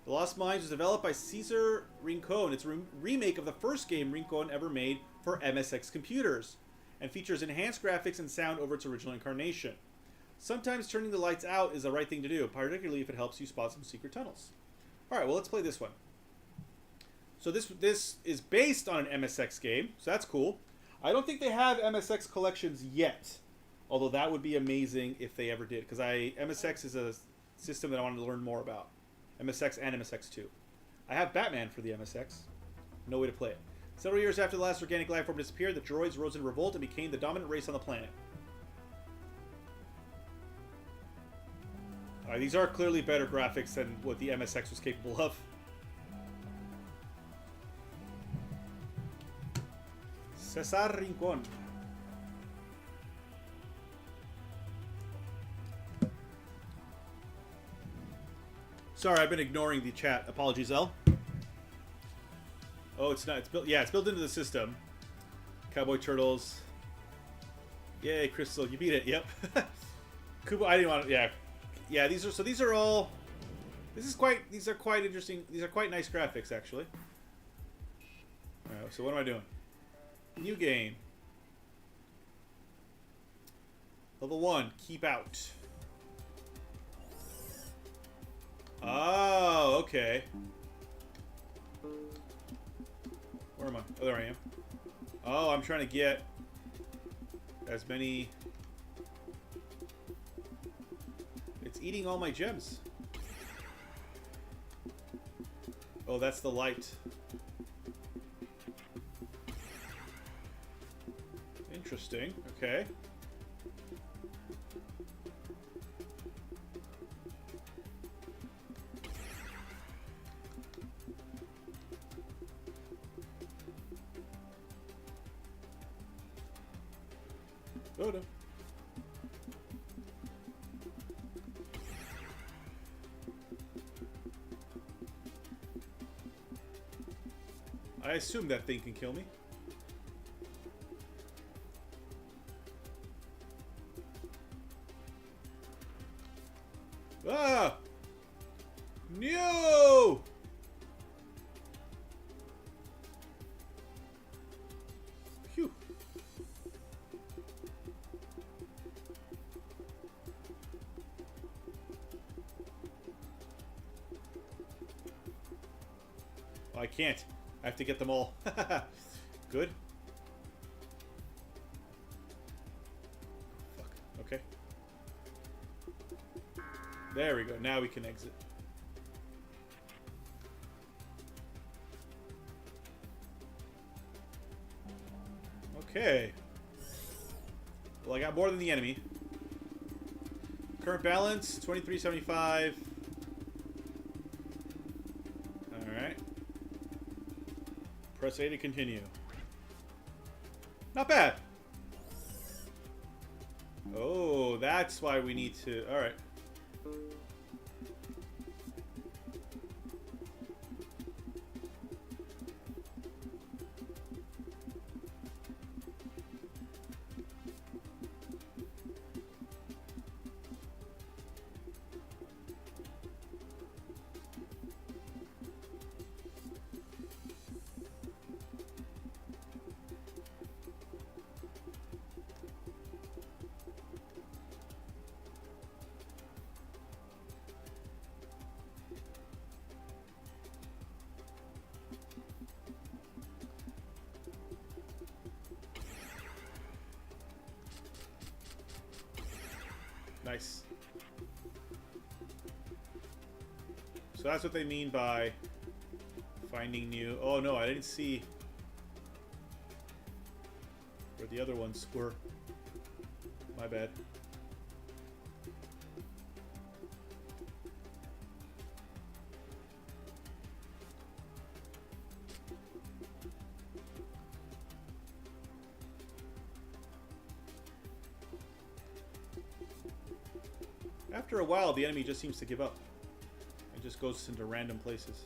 The Lost Mines was developed by Cesar Rincon. It's a remake of the first game Rincon ever made for MSX computers, and features enhanced graphics and sound over its original incarnation. Sometimes turning the lights out is the right thing to do, particularly if it helps you spot some secret tunnels. Alright, well, let's play this one. So this is based on an MSX game, so that's cool. I don't think they have MSX collections yet, although that would be amazing if they ever did, because MSX is a system that I wanted to learn more about. MSX and MSX2. I have Batman for the MSX. No way to play it. Several years after the last organic life form disappeared, the droids rose in revolt and became the dominant race on the planet. These are clearly better graphics than what the MSX was capable of. Cesar Rincon. Sorry, I've been ignoring the chat. Apologies, L. Oh, it's not. It's built. Yeah, it's built into the system. Cowboy Turtles. Yay, Crystal! You beat it. Yep. Kubo. I didn't want to. Yeah, yeah. These are all. These are quite interesting. These are quite nice graphics, actually. All right, so what am I doing? New game. Level 1. Keep out. Oh, okay. Where am I? Oh, there I am. Oh, I'm trying to get as many... It's eating all my gems. Oh, that's the light. Interesting. Okay. Oh no. I assume that thing can kill me. Ah! No! Phew. Oh, I can't. I have to get them all. Good. Fuck. Okay. There we go. Now we can exit. Okay. Well, I got more than the enemy. Current balance, 2375. Alright. Press A to continue. Not bad. Oh, that's why we need to... Alright. Nice. So that's what they mean by finding new... Oh no, I didn't see where the other ones were. My bad. After a while, the enemy just seems to give up. It just goes into random places.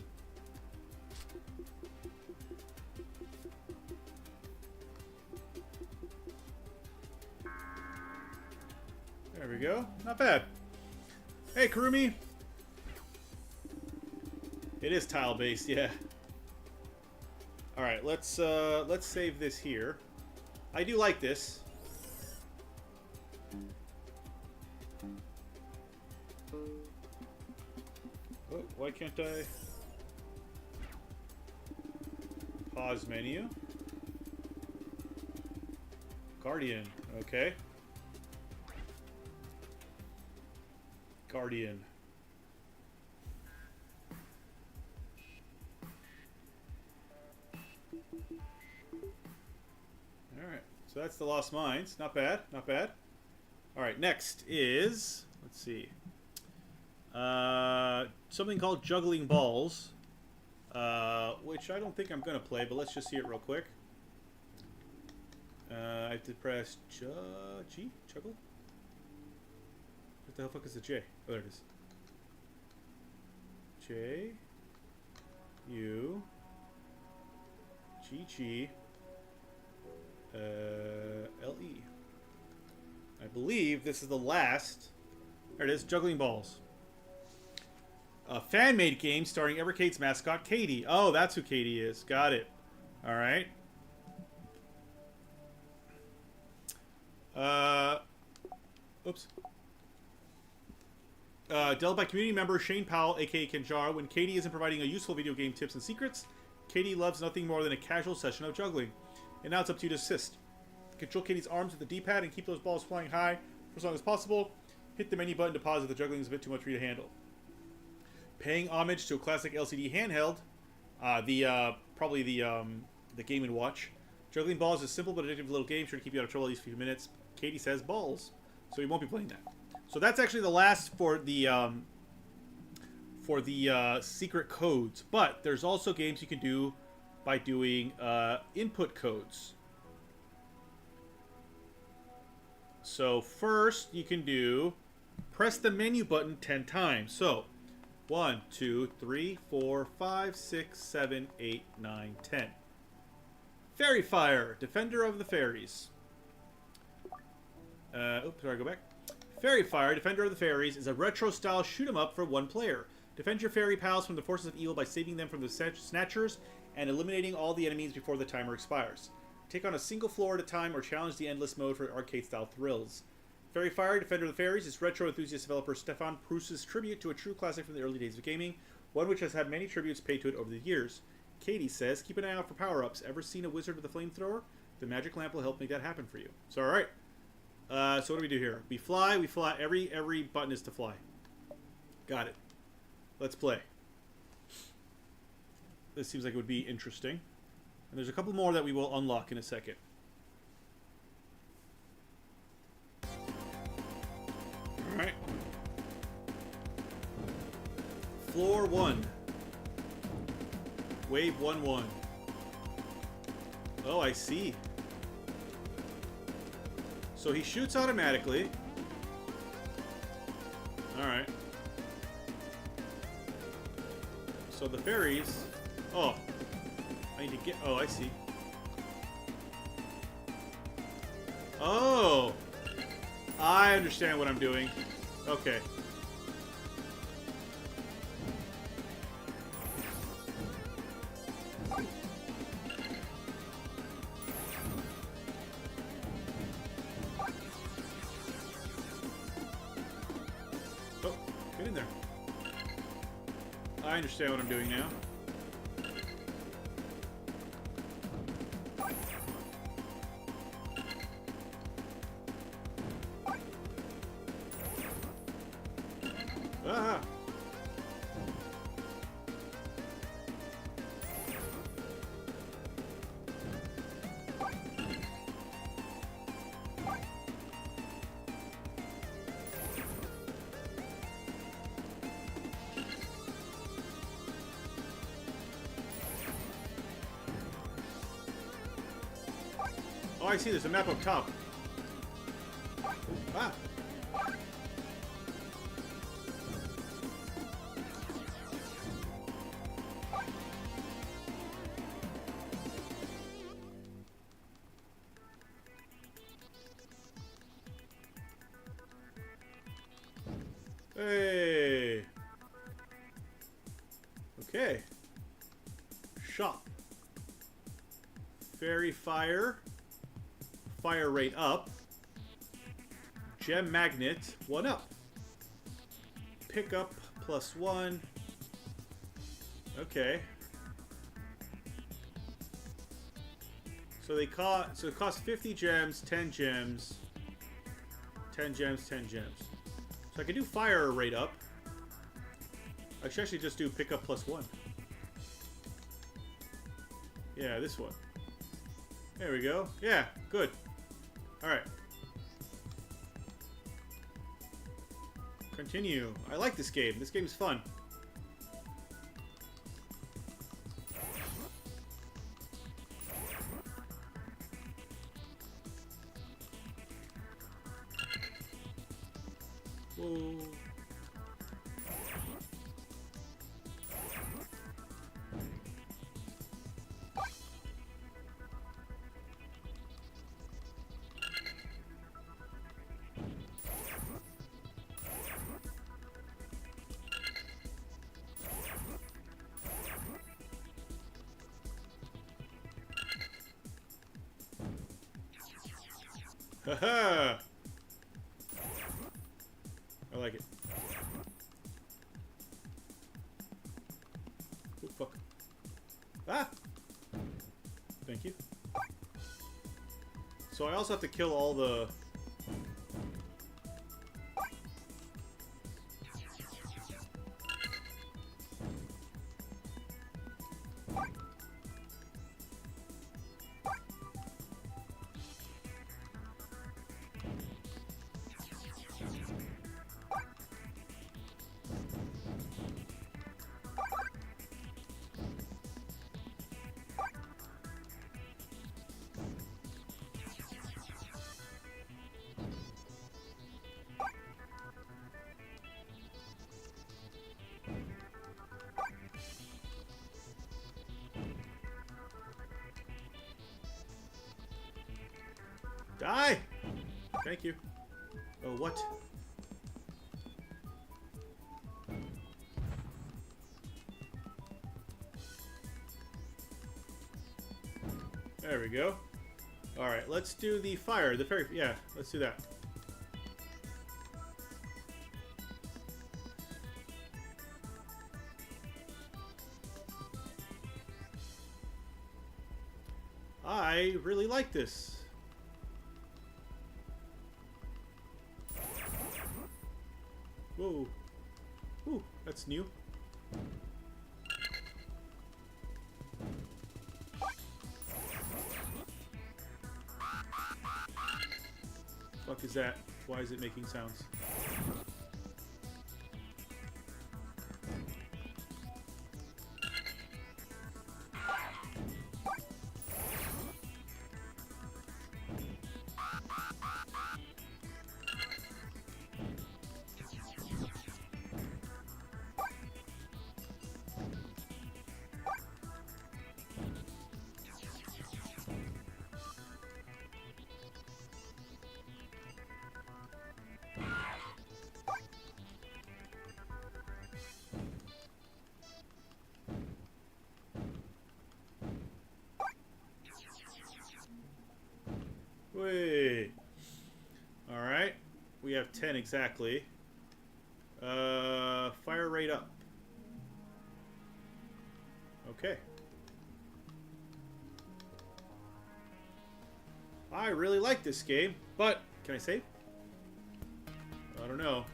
There we go. Not bad. Hey, Kurumi. It is tile-based, yeah. All right, let's save this here. I do like this. Oh, why can't I? Pause menu. Guardian. Okay. Guardian. Alright, so that's the Lost Mines. Not bad, not bad. Alright, next is... Let's see. Something called Juggling Balls, which I don't think I'm going to play, but let's just see it real quick. I have to press G? Juggle? What the hell fuck is the J? Oh, there it is. J, U, G, G, L, E. I believe this is the last. There it is, Juggling Balls. A fan-made game starring Evercade's mascot, Katie. Oh, that's who Katie is. Got it. All right. Oops. Developed by community member Shane Powell, aka Kenjar. When Katie isn't providing a useful video game tips and secrets, Katie loves nothing more than a casual session of juggling. And now it's up to you to assist. Control Katie's arms with the D-pad and keep those balls flying high for as long as possible. Hit the menu button to pause if the juggling is a bit too much for you to handle. Paying homage to a classic LCD handheld, probably the Game & Watch. Juggling Balls is a simple but addictive little game, sure to keep you out of trouble at least a few minutes. Katie says balls, so we won't be playing that. So that's actually the last for the secret codes. But there's also games you can do by doing input codes. So first you can do press the menu button 10 times. So 1, 2, 3, 4, 5, 6, 7, 8, 9, 10. Fairy Fire, Defender of the Fairies. Oops, sorry, go back. Fairy Fire, Defender of the Fairies is a retro-style shoot-'em-up for one player. Defend your fairy pals from the forces of evil by saving them from the Snatchers and eliminating all the enemies before the timer expires. Take on a single floor at a time or challenge the endless mode for arcade-style thrills. Fairy Fire, Defender of the Fairies is retro enthusiast developer Stefan Prus's tribute to a true classic from the early days of gaming, one which has had many tributes paid to it over the years. Katie says, keep an eye out for power-ups. Ever seen a wizard with a flamethrower? The magic lamp will help make that happen for you. So, alright. So what do we do here? We fly. Every button is to fly. Got it. Let's play. This seems like it would be interesting. And there's a couple more that we will unlock in a second. Alright. Floor 1. Wave 1-1. Oh, I see. So he shoots automatically. Alright. So the fairies... Oh. I need to get... Oh, I see. Oh! I understand what I'm doing. Okay. Oh, get in there. I understand what I'm doing now. Ah! Oh, I see. There's a map up top. Ah! Hey! Okay. Shop. Fairy Fire. Fire rate up. Gem Magnet, 1 up. Pickup, +1. Okay. So they cost, it costs 50 gems, 10 gems, 10 gems, 10 gems. So I can do fire rate up. I should actually just do pickup +1. Yeah, this one. There we go. Yeah, good. Alright. Continue. I like this game. This game's fun. Whoa. Haha! I like it. Oh, fuck. Ah! Thank you. So I also have to kill all the... Die! Thank you. Oh, what? There we go. Alright, let's do the fire. The fairy... Yeah, let's do that. I really like this. Whoa. Ooh, that's new. Fuck is that? Why is it making sounds? Wait. Alright. We have 10 exactly. Fire rate up. Okay. I really like this game, but can I save? I don't know.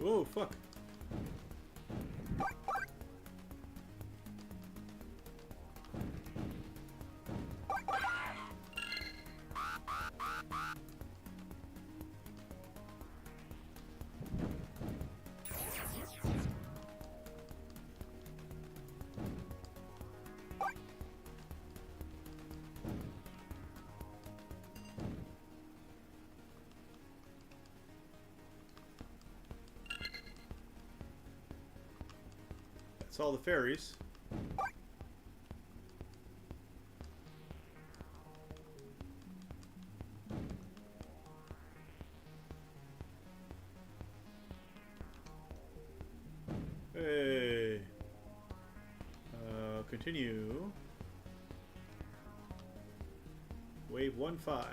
Oh, fuck. That's all the fairies. Hey. Continue. Wave 1-5.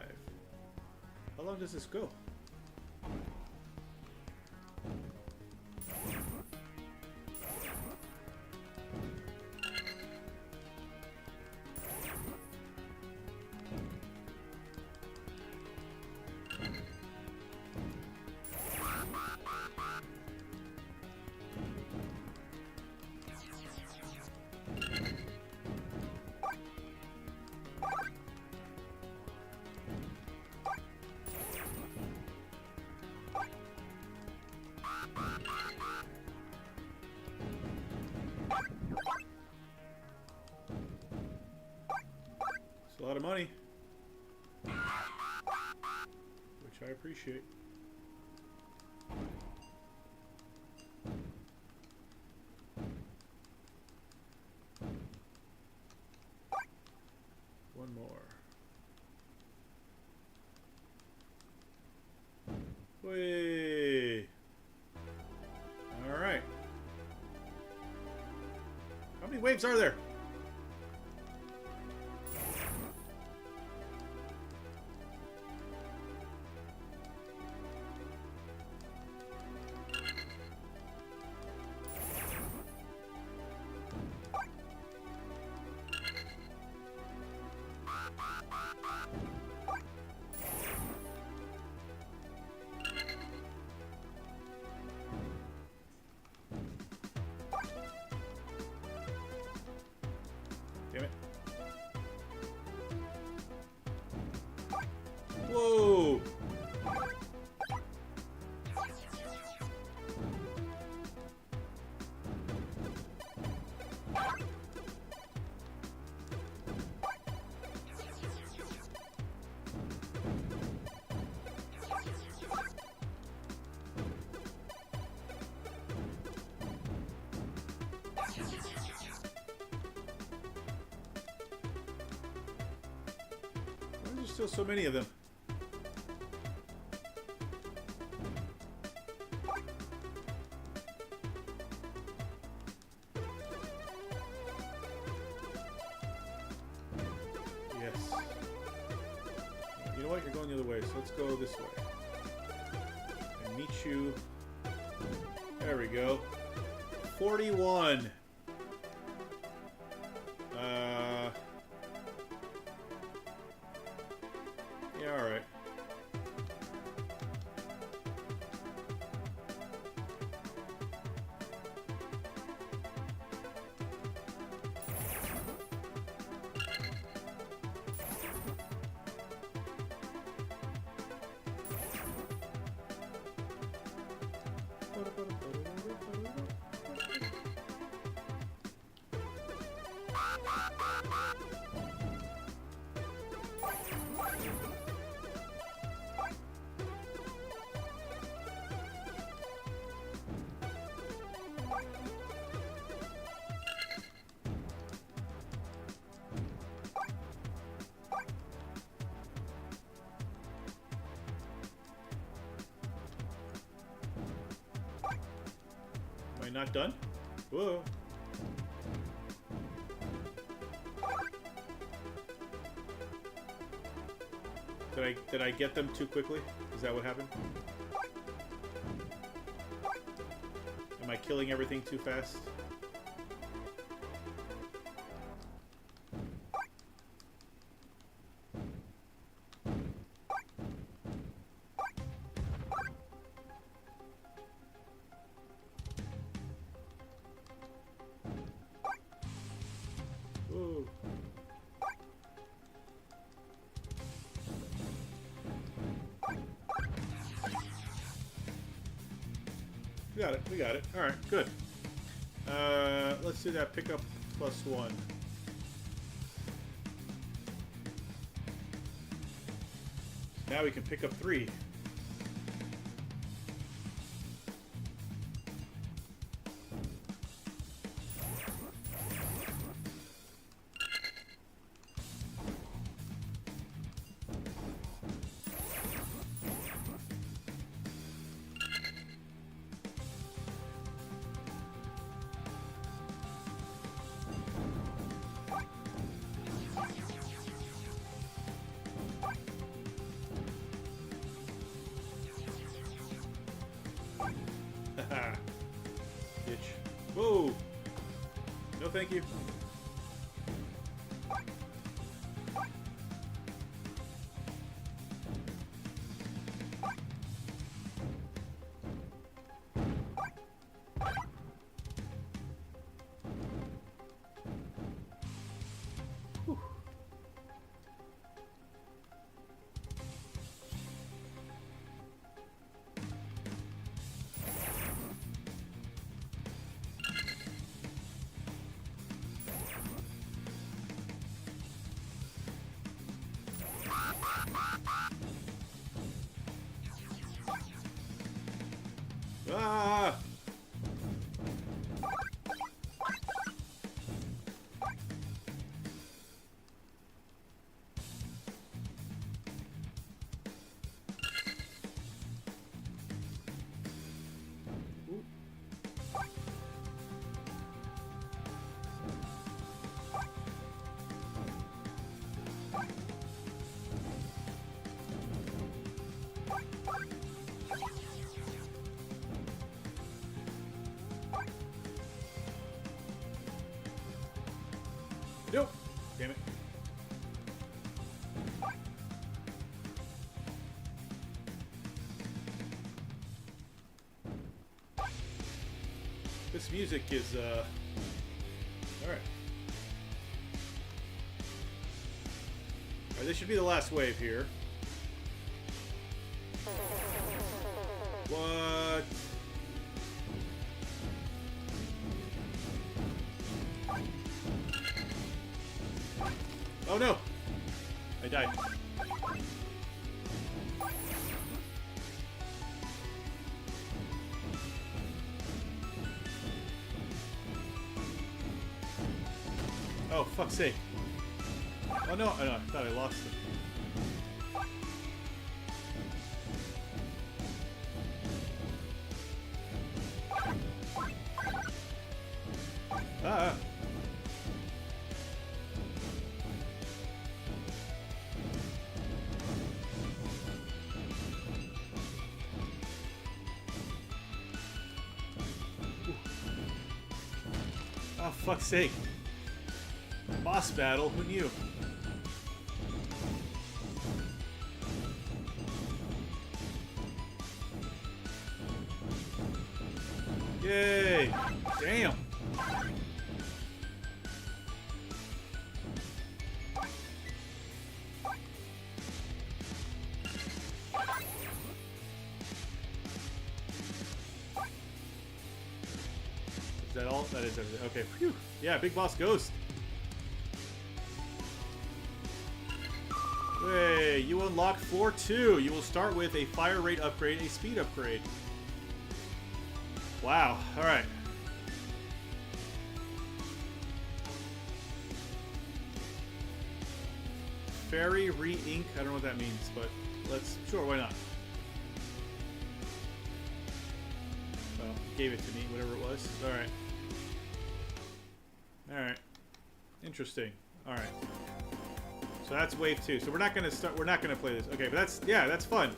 How long does this go? It's a lot of money, which I appreciate. One more. Whee! All right. How many waves are there? Damn it. Whoa! Why are there still so many of them? Yes. You know what? You're going the other way, so let's go this way. And meet you. There we go. 41. Yeah, alright. Am I not done? Whoa. Did I get them too quickly? Is that what happened? Am I killing everything too fast? Whoa. We got it. We got it. All right. Good. Let's do that. Pick up +1. Now we can pick up 3. Bitch. Whoa! No thank you. Whew. Ah! Ooh. Nope. Damn it. This music is, alright. Alright, this should be the last wave here. What? Oh no! I died. Oh, fuck's sake. Oh no, oh, no, I thought I lost it. Ah. Oh, fuck's sake. Boss battle, who knew? Yay! Damn! Is that all? That is everything. Okay, phew. Yeah, big boss ghost. Hey, you unlock floor 2. You will start with a fire rate upgrade, a speed upgrade. Wow, alright. Fairy re-ink, I don't know what that means, but let's, sure, why not? Well, gave it to me, whatever it was. Alright. Alright. Interesting. Alright. So that's wave 2. So we're not gonna start. We're not gonna play this. Okay, but that's, yeah, that's fun.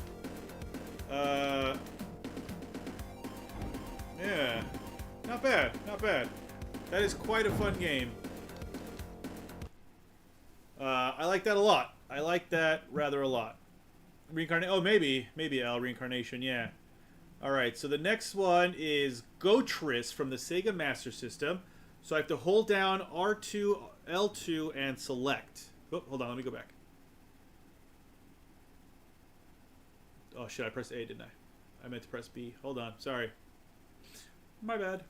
Yeah, not bad, not bad. That is quite a fun game. I like that a lot. I like that rather a lot. Reincarnation. Oh, maybe L reincarnation. Yeah. All right. So the next one is Gotris from the Sega Master System. So I have to hold down R2, L2, and select. Oh, hold on, let me go back. Oh shit, I pressed A, didn't I? I meant to press B. Hold on, sorry. My bad.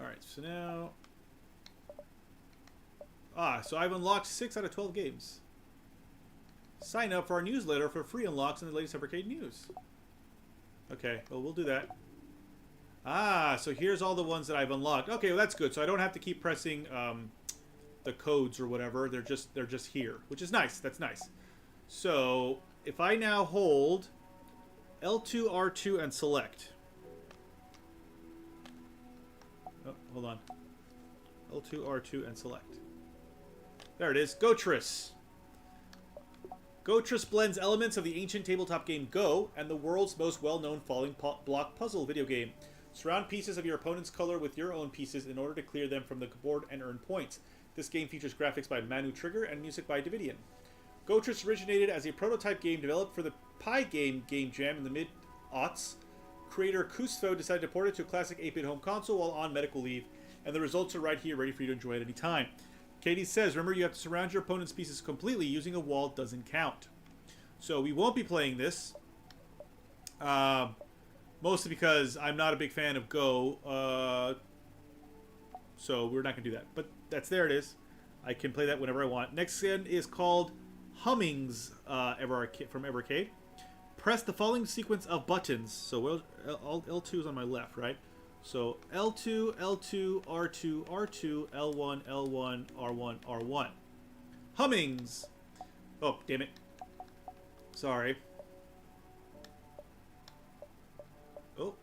Alright, so now... so I've unlocked 6 out of 12 games. Sign up for our newsletter for free unlocks and the latest Evercade news. Okay, well, we'll do that. So here's all the ones that I've unlocked. Okay, well that's good. So I don't have to keep pressing the codes or whatever. They're just here, which is nice. That's nice. So if I now hold L2, R2, and select. Oh, hold on. L2, R2, and select. There it is. Gotris. Gotris blends elements of the ancient tabletop game Go and the world's most well-known falling block puzzle video game. Surround pieces of your opponent's color with your own pieces in order to clear them from the board and earn points. This game features graphics by Manu Trigger and music by Davidian. Gotris originated as a prototype game developed for the Pi Game Jam in the mid-aughts. Creator Kusto decided to port it to a classic 8-bit home console while on medical leave, and the results are right here, ready for you to enjoy at any time. Katie says, remember you have to surround your opponent's pieces completely. Using a wall doesn't count. So we won't be playing this. Mostly because I'm not a big fan of Go. So we're not going to do that. But there it is. I can play that whenever I want. Next one is called Hummings from Evercade. Press the following sequence of buttons. So L2 is on my left, right? So L2, L2, R2, R2, L1, L1, R1, R1. Hummings. Oh, damn it. Sorry. Oh.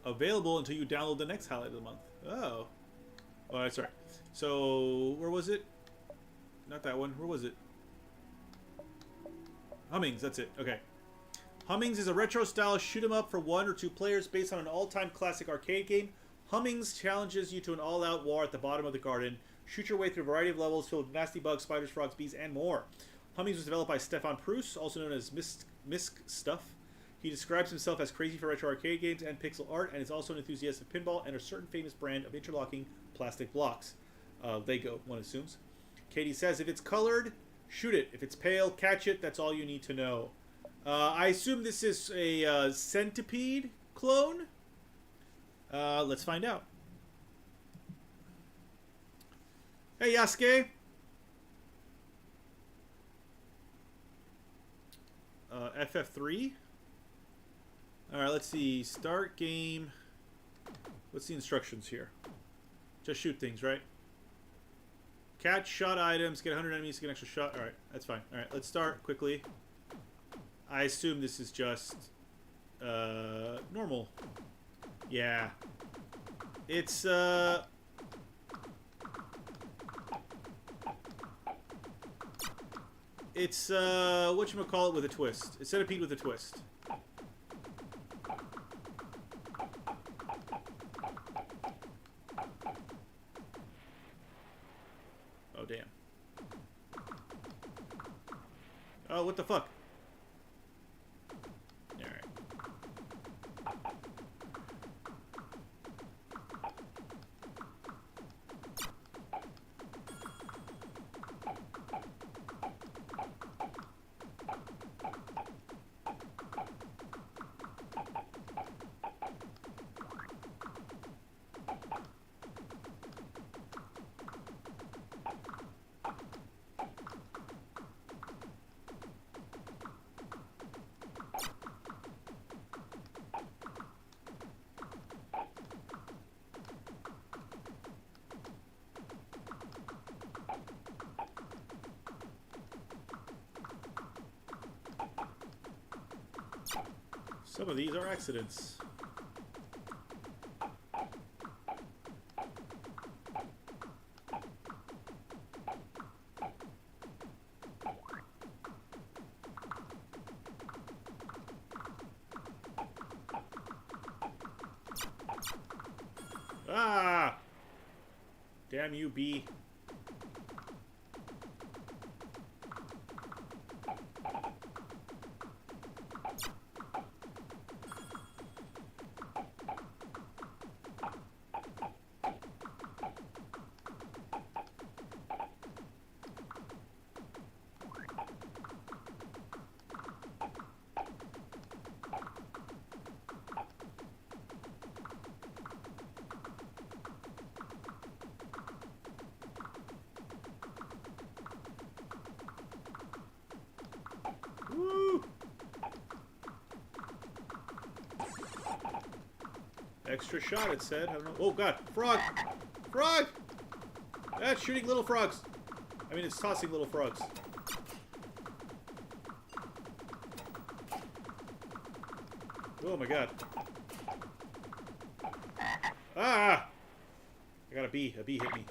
Available until you download the next highlight of the month. Oh. Oh, that's right. So, where was it? Not that one. Where was it? Hummings, that's it. Okay. Hummings is a retro-style shoot-'em-up for 1 or 2 players based on an all-time classic arcade game. Hummings challenges you to an all-out war at the bottom of the garden. Shoot your way through a variety of levels filled with nasty bugs, spiders, frogs, bees, and more. Hummings was developed by Stefan Proust, also known as Misk Stuff. He describes himself as crazy for retro arcade games and pixel art, and is also an enthusiast of pinball and a certain famous brand of interlocking plastic blocks. Lego, one assumes. Katie says, if it's colored, shoot it. If it's pale, catch it. That's all you need to know. I assume this is a Centipede clone. Let's find out. Hey, Yasuke. FF3. Alright, let's see. Start game. What's the instructions here? Just shoot things, right? Catch shot items, get 100 enemies, get an extra shot. Alright, that's fine. Alright, let's start quickly. I assume this is just normal. Yeah. It's whatchamacallit with a twist. It's Centipede with a twist. Oh, damn. Oh, what the fuck? Alright. Some of these are accidents. Ah! Damn you, bee. Woo! Extra shot, it said. I don't know. Oh, God. Frog! Frog! That's shooting little frogs. I mean, it's tossing little frogs. Oh, my God. Ah! I got a bee. A bee hit me.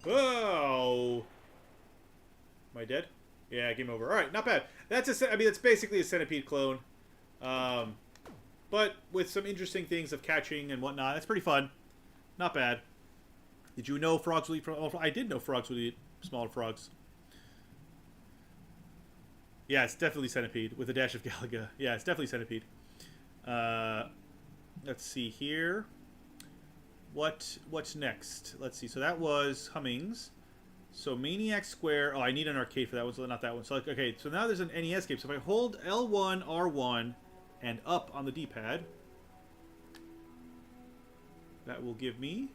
Oh! Am I dead? Yeah, game over. All right, not bad. That's I mean, it's basically a centipede clone, but with some interesting things of catching and whatnot. That's pretty fun. Not bad. Did you know frogs would eat? I did know frogs would eat smaller frogs. Yeah, it's definitely centipede with a dash of Galaga. Yeah, it's definitely centipede. Let's see here. What's next? Let's see. So that was Hummings. So Maniac Square. Oh, I need an arcade for that one, so not that one. So okay, so now there's an NES game. So if I hold L1, R1, and up on the D-pad, that will give me.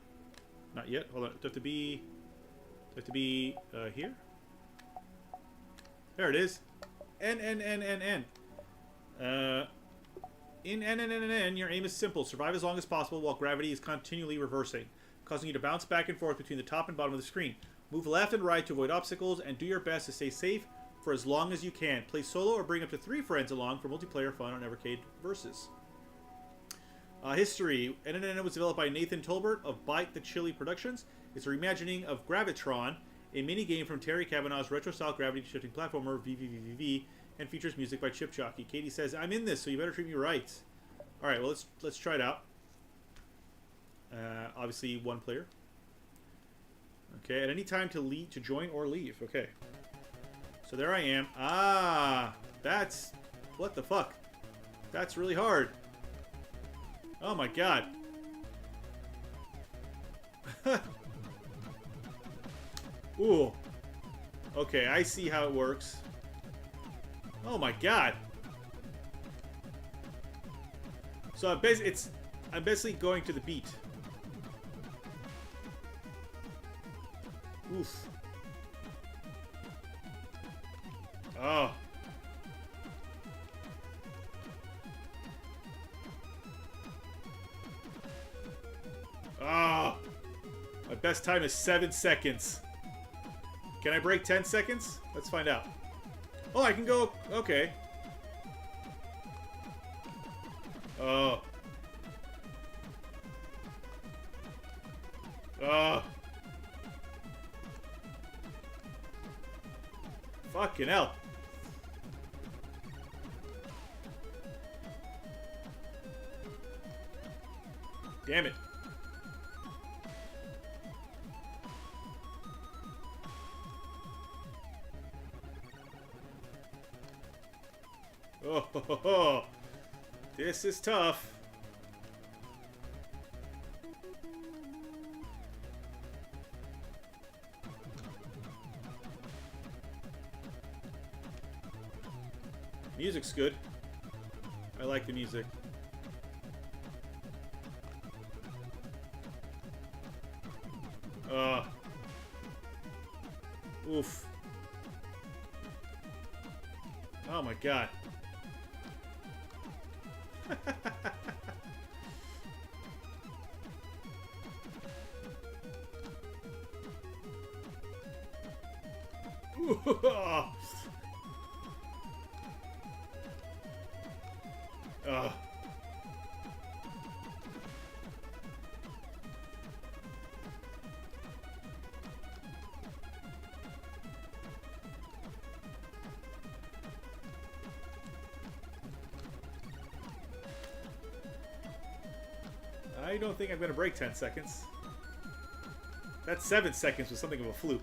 Not yet. Hold on. Do I have to be? Do I have to be here? There it is. N. In N, your aim is simple. Survive as long as possible while gravity is continually reversing, causing you to bounce back and forth between the top and bottom of the screen. Move left and right to avoid obstacles, and do your best to stay safe for as long as you can. Play solo or bring up to 3 friends along for multiplayer fun on Evercade Versus. History. NNN was developed by Nathan Tolbert of Bite the Chili Productions. It's a reimagining of Gravitron, a mini-game from Terry Kavanaugh's retro-style gravity-shifting platformer VVVVV, and features music by Chip Jockey. Katie says, I'm in this, so you better treat me right. Alright, well, let's try it out. Obviously, 1 player. Okay, at any time to join or leave. Okay. So there I am. Ah, that's... What the fuck? That's really hard. Oh my god. Ooh. Okay, I see how it works. Oh my god. So I'm basically going to the beat. Oof. Oh. Ah. My best time is 7 seconds. Can I break 10 seconds? Let's find out. Oh, I can go... Okay. Oh. Oh. Fucking hell. Damn it. Oh, ho, ho, ho. This is tough. Music's good. I like the music. Oof. Oh my god. I don't think I'm going to break 10 seconds. That 7 seconds was something of a fluke.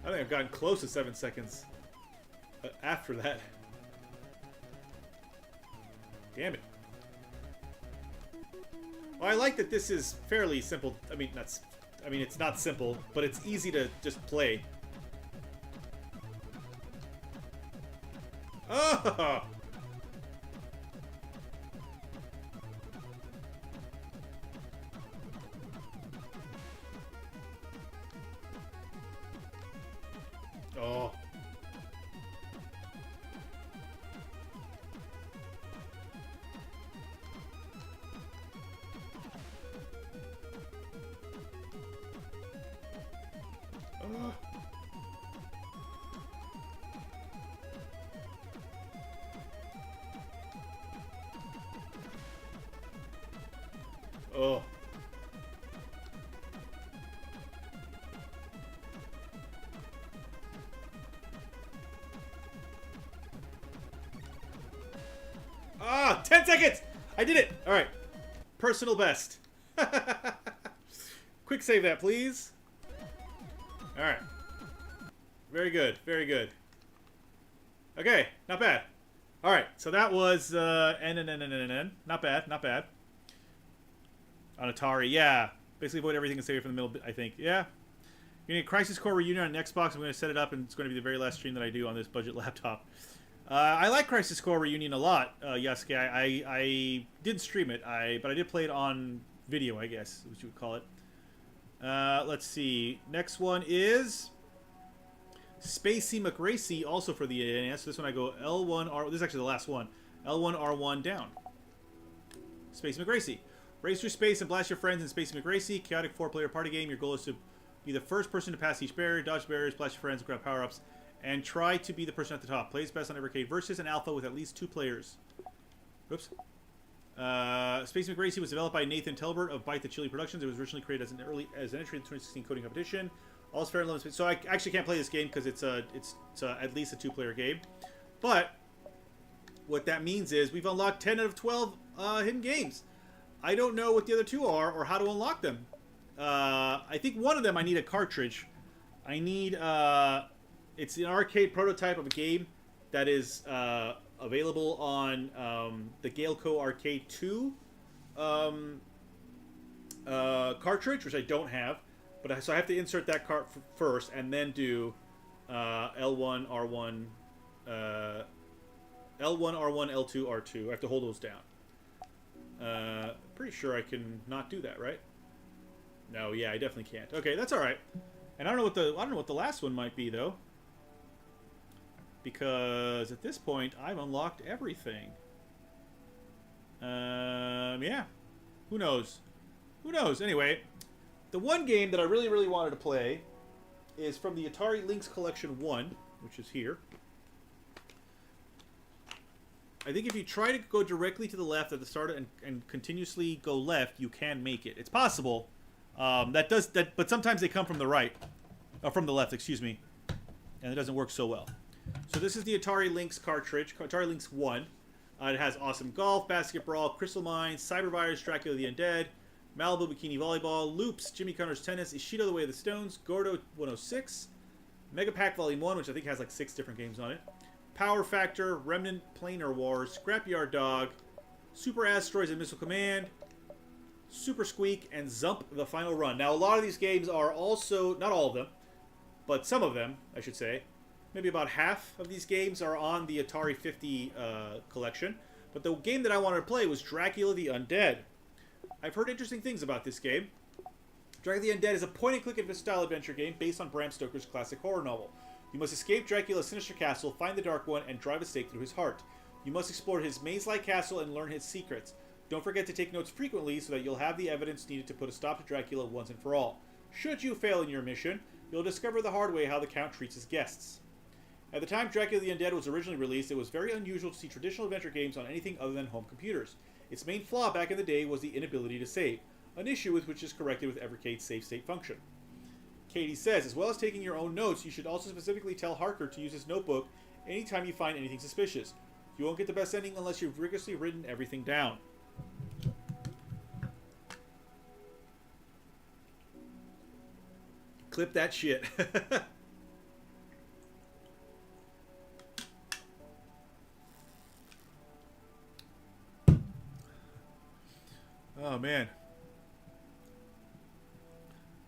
I think I've gotten close to 7 seconds after that. Damn it. Well, I like that this is fairly simple. I mean, it's not simple, but it's easy to just play. Oh! Oh. Oh. seconds! I did it! Alright. Personal best. Quick save that, please. Alright. Very good. Very good. Okay. Not bad. Alright. So that was N. Not bad. Not bad. On Atari. Yeah. Basically avoid everything and save it from the middle, I think. Yeah. You're going to get Crisis Core Reunion on Xbox. I'm going to set it up, and it's going to be the very last stream that I do on this budget laptop. I like Crisis Core Reunion a lot, Yasuke. I didn't stream it, but I did play it on video, I guess, what you would call it. Let's see. Next one is Spacey McRacy, also for the NES. This one I go L1R. This is actually the last one. L1R1 down. Spacey McRacy. Race through space and blast your friends in Spacey McRacy. Chaotic 4-player party game. Your goal is to be the first person to pass each barrier, dodge barriers, blast your friends, grab power-ups, and try to be the person at the top. Plays best on Evercade versus an alpha with at least 2 players. Oops. Space McRacy was developed by Nathan Telbert of Bite the Chili Productions. It was originally created as an entry in the 2016 coding competition. All's fair and love. So I actually can't play this game because it's at least a 2-player game. But what that means is we've unlocked 10 out of 12 hidden games. I don't know what the other 2 are or how to unlock them. I think one of them I need a cartridge. I need it's an arcade prototype of a game that is available on the Galeco Arcade 2 cartridge, which I don't have. But so I have to insert that cart first and then do L1, R1, L1, R1, L2, R2. I have to hold those down. Pretty sure I can not do that, right? No, yeah, I definitely can't. Okay, that's all right. And I don't know what the last one might be though, because at this point I've unlocked everything. Yeah. Who knows? Who knows? Anyway, the one game that I really, really wanted to play is from the Atari Lynx Collection 1, which is here. I think if you try to go directly to the left at the start and continuously go left, you can make it. It's possible. But sometimes they come from the right, or from the left, excuse me, and it doesn't work so well. So this is the Atari Lynx cartridge, Atari Lynx 1. It has Awesome Golf, Basket Brawl, Crystal Mines, Cybervirus, Dracula the Undead, Malibu Bikini Volleyball, Loops, Jimmy Connor's Tennis, Ishido the Way of the Stones, Gordo 106, Mega Pack Volume 1, which I think has like 6 different games on it, Power Factor, Remnant Planar Wars, Scrapyard Dog, Super Asteroids and Missile Command, Super Squeak, and Zump the Final Run. Now, a lot of these games are also, not all of them, but some of them, I should say, maybe about half of these games are on the Atari 50 collection. But the game that I wanted to play was Dracula the Undead. I've heard interesting things about this game. Dracula the Undead is a point-and-click style adventure game based on Bram Stoker's classic horror novel. You must escape Dracula's sinister castle, find the Dark One, and drive a stake through his heart. You must explore his maze-like castle and learn his secrets. Don't forget to take notes frequently so that you'll have the evidence needed to put a stop to Dracula once and for all. Should you fail in your mission, you'll discover the hard way how the Count treats his guests. At the time Dracula the Undead was originally released, it was very unusual to see traditional adventure games on anything other than home computers. Its main flaw back in the day was the inability to save, an issue with which is corrected with Evercade's save state function. Katie says, as well as taking your own notes, you should also specifically tell Harker to use his notebook anytime you find anything suspicious. You won't get the best ending unless you've rigorously written everything down. Clip that shit. Oh man.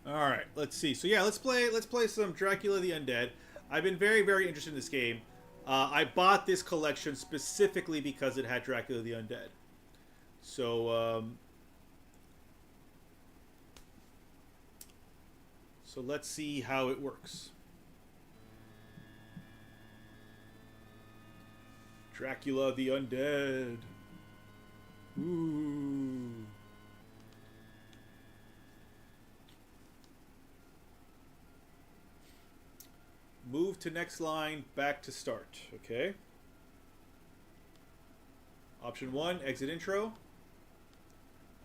All right, let's see. So yeah, let's play some Dracula the Undead. I've been very, very interested in this game. I bought this collection specifically because it had Dracula the Undead. So so let's see how it works. Dracula the Undead. Ooh. Move to next line, back to start. Okay. Option 1, exit intro.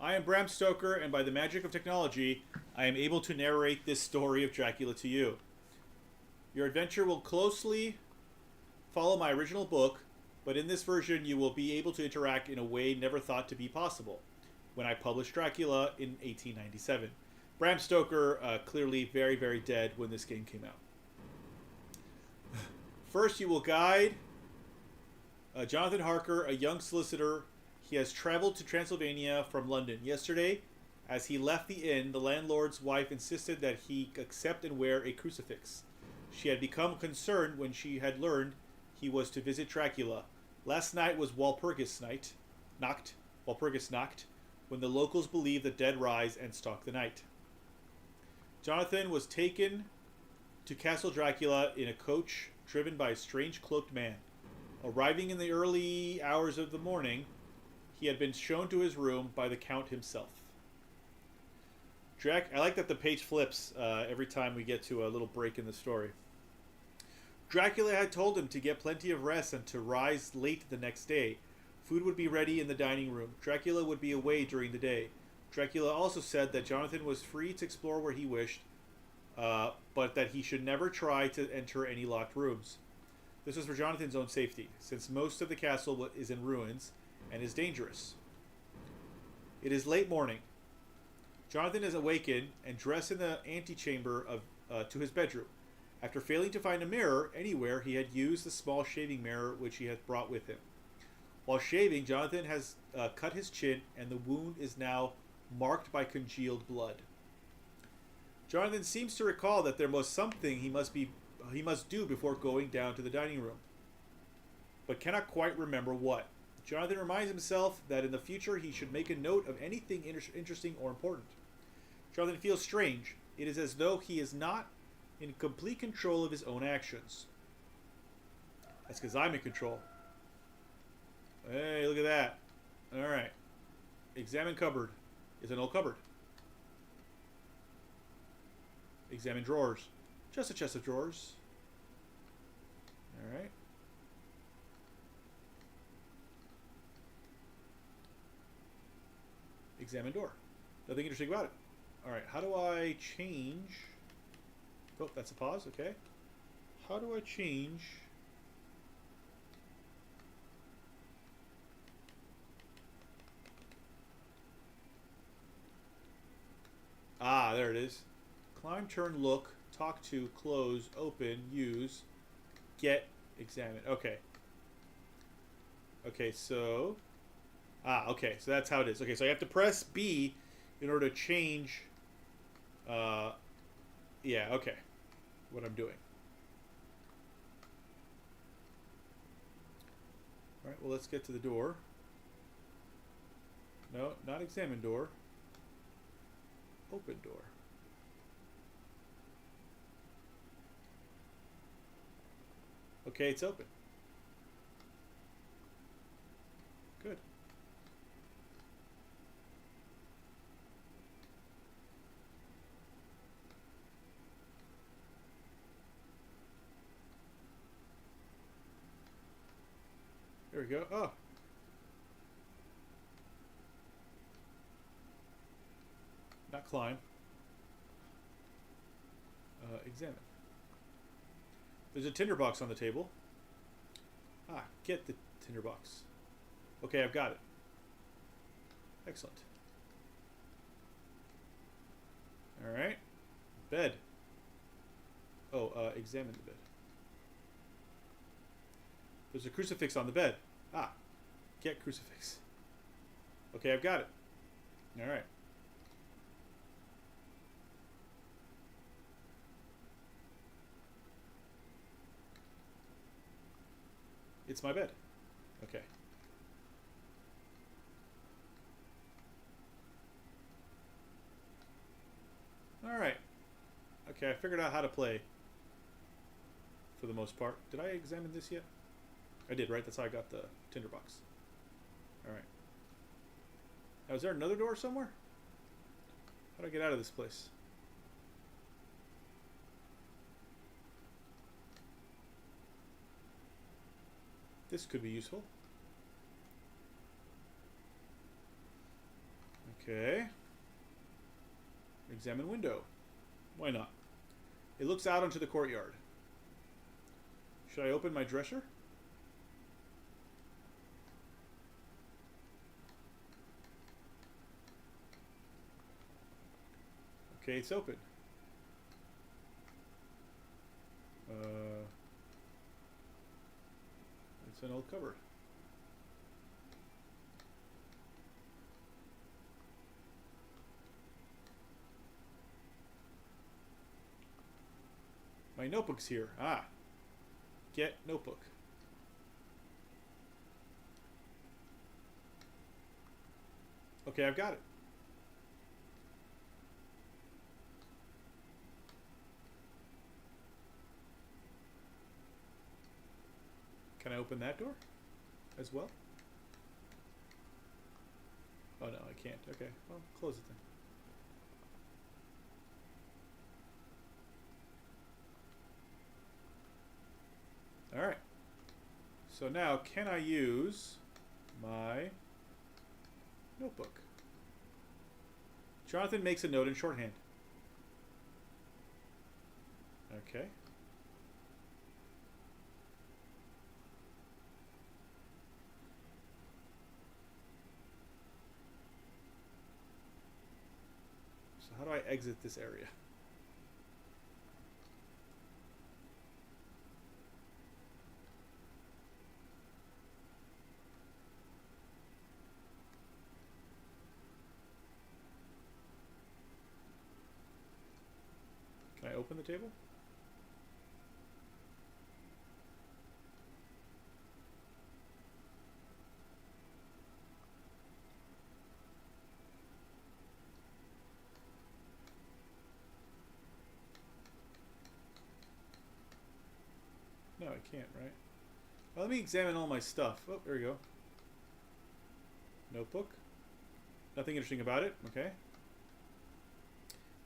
I am Bram Stoker, and by the magic of technology, I am able to narrate this story of Dracula to you. Your adventure will closely follow my original book, But in this version, you will be able to interact in a way never thought to be possible when I published Dracula in 1897. Bram Stoker, clearly very, very dead when this game came out. First, you will guide Jonathan Harker, a young solicitor. He has traveled to Transylvania from London. Yesterday, as he left the inn, the landlord's wife insisted that he accept and wear a crucifix. She had become concerned when she had learned he was to visit Dracula. Last night was Walpurgis Nacht, when the locals believe the dead rise and stalk the night. Jonathan was taken to Castle Dracula in a coach driven by a strange cloaked man. Arriving in the early hours of the morning, he had been shown to his room by the Count himself. I like that the page flips every time we get to a little break in the story. Dracula had told him to get plenty of rest and to rise late the next day. Food would be ready in the dining room. Dracula would be away during the day. Dracula also said that Jonathan was free to explore where he wished, but that he should never try to enter any locked rooms. This was for Jonathan's own safety, since most of the castle is in ruins and is dangerous. It is late morning. Jonathan is awakened and dressed in the antechamber to his bedroom. After failing to find a mirror anywhere, he had used the small shaving mirror which he had brought with him. While shaving, Jonathan has cut his chin, and the wound is now marked by congealed blood. Jonathan seems to recall that there was something he must do before going down to the dining room, but cannot quite remember what. Jonathan reminds himself that in the future he should make a note of anything interesting or important. Jonathan feels strange. It is as though he is not in complete control of his own actions. That's because I'm in control. Hey, look at that. Alright. Examine cupboard. It's an old cupboard. Examine drawers. Just a chest of drawers. Alright. Examine door. Nothing interesting about it. Alright, how do I change... Oh, that's a pause, okay. How do I change... Ah, there it is. Climb, turn, look, talk to, close, open, use, get, examine. Okay. Okay, so... Ah, okay, so that's how it is. Okay, so I have to press B in order to change... yeah, okay. What I'm doing. Alright, well, let's get to the door. No, not examine door. Open door. Okay, it's open. Good. There we go. Oh. Not climb. Examine. There's a tinderbox on the table. Ah, get the tinderbox. Okay, I've got it. Excellent. Alright. Bed. Oh, examine the bed. There's a crucifix on the bed. Ah, get crucifix. Okay, I've got it. Alright. It's my bed. Okay. Alright. Okay, I figured out how to play. For the most part. Did I examine this yet? I did, right? That's how I got the tinderbox. Alright. Now, is there another door somewhere? How do I get out of this place? This could be useful. Okay. Examine window. Why not? It looks out onto the courtyard. Should I open my dresser? Okay, it's open. It's an old cupboard. My notebook's here. Ah. Get notebook. Okay, I've got it. Can I open that door as well? Oh no, I can't. Okay, well, close it then. Alright. So now, can I use my notebook? Jonathan makes a note in shorthand. Okay. So how do I exit this area? Can I open the table? No, I can't, right? Well, let me examine all my stuff. Oh, there we go. Notebook. Nothing interesting about it. Okay.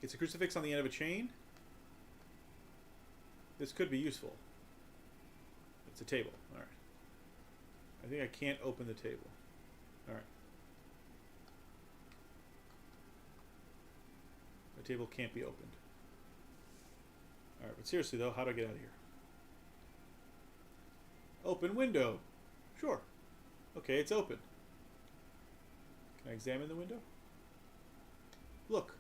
It's a crucifix on the end of a chain. This could be useful. It's a table. Alright. I think I can't open the table. Alright. The table can't be opened. Alright, but seriously though, how do I get out of here? Open window. Sure. Okay, it's open. Can I examine the window? Look.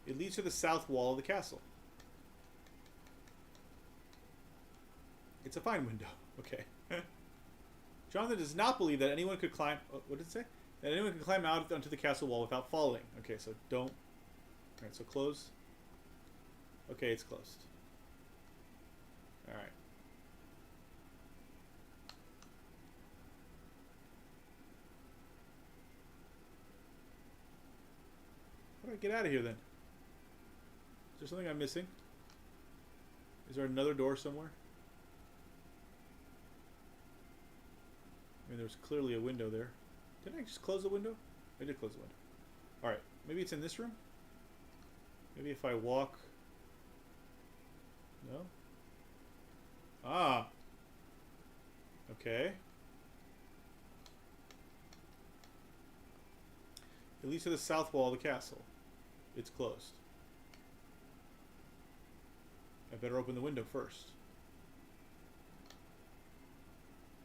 It leads to the south wall of the castle. It's a fine window. Okay. Jonathan does not believe that anyone could climb... what did it say? That anyone can climb out onto the castle wall without falling. Okay, so don't... Alright, so close. Okay, it's closed. Alright. How do I get out of here then? Is there something I'm missing? Is there another door somewhere? I mean, there's clearly a window there. Didn't I just close the window? I did close the window. Alright, maybe it's in this room? Maybe if I walk... No? Ah! Okay. It leads to the south wall of the castle. It's closed. I better open the window first.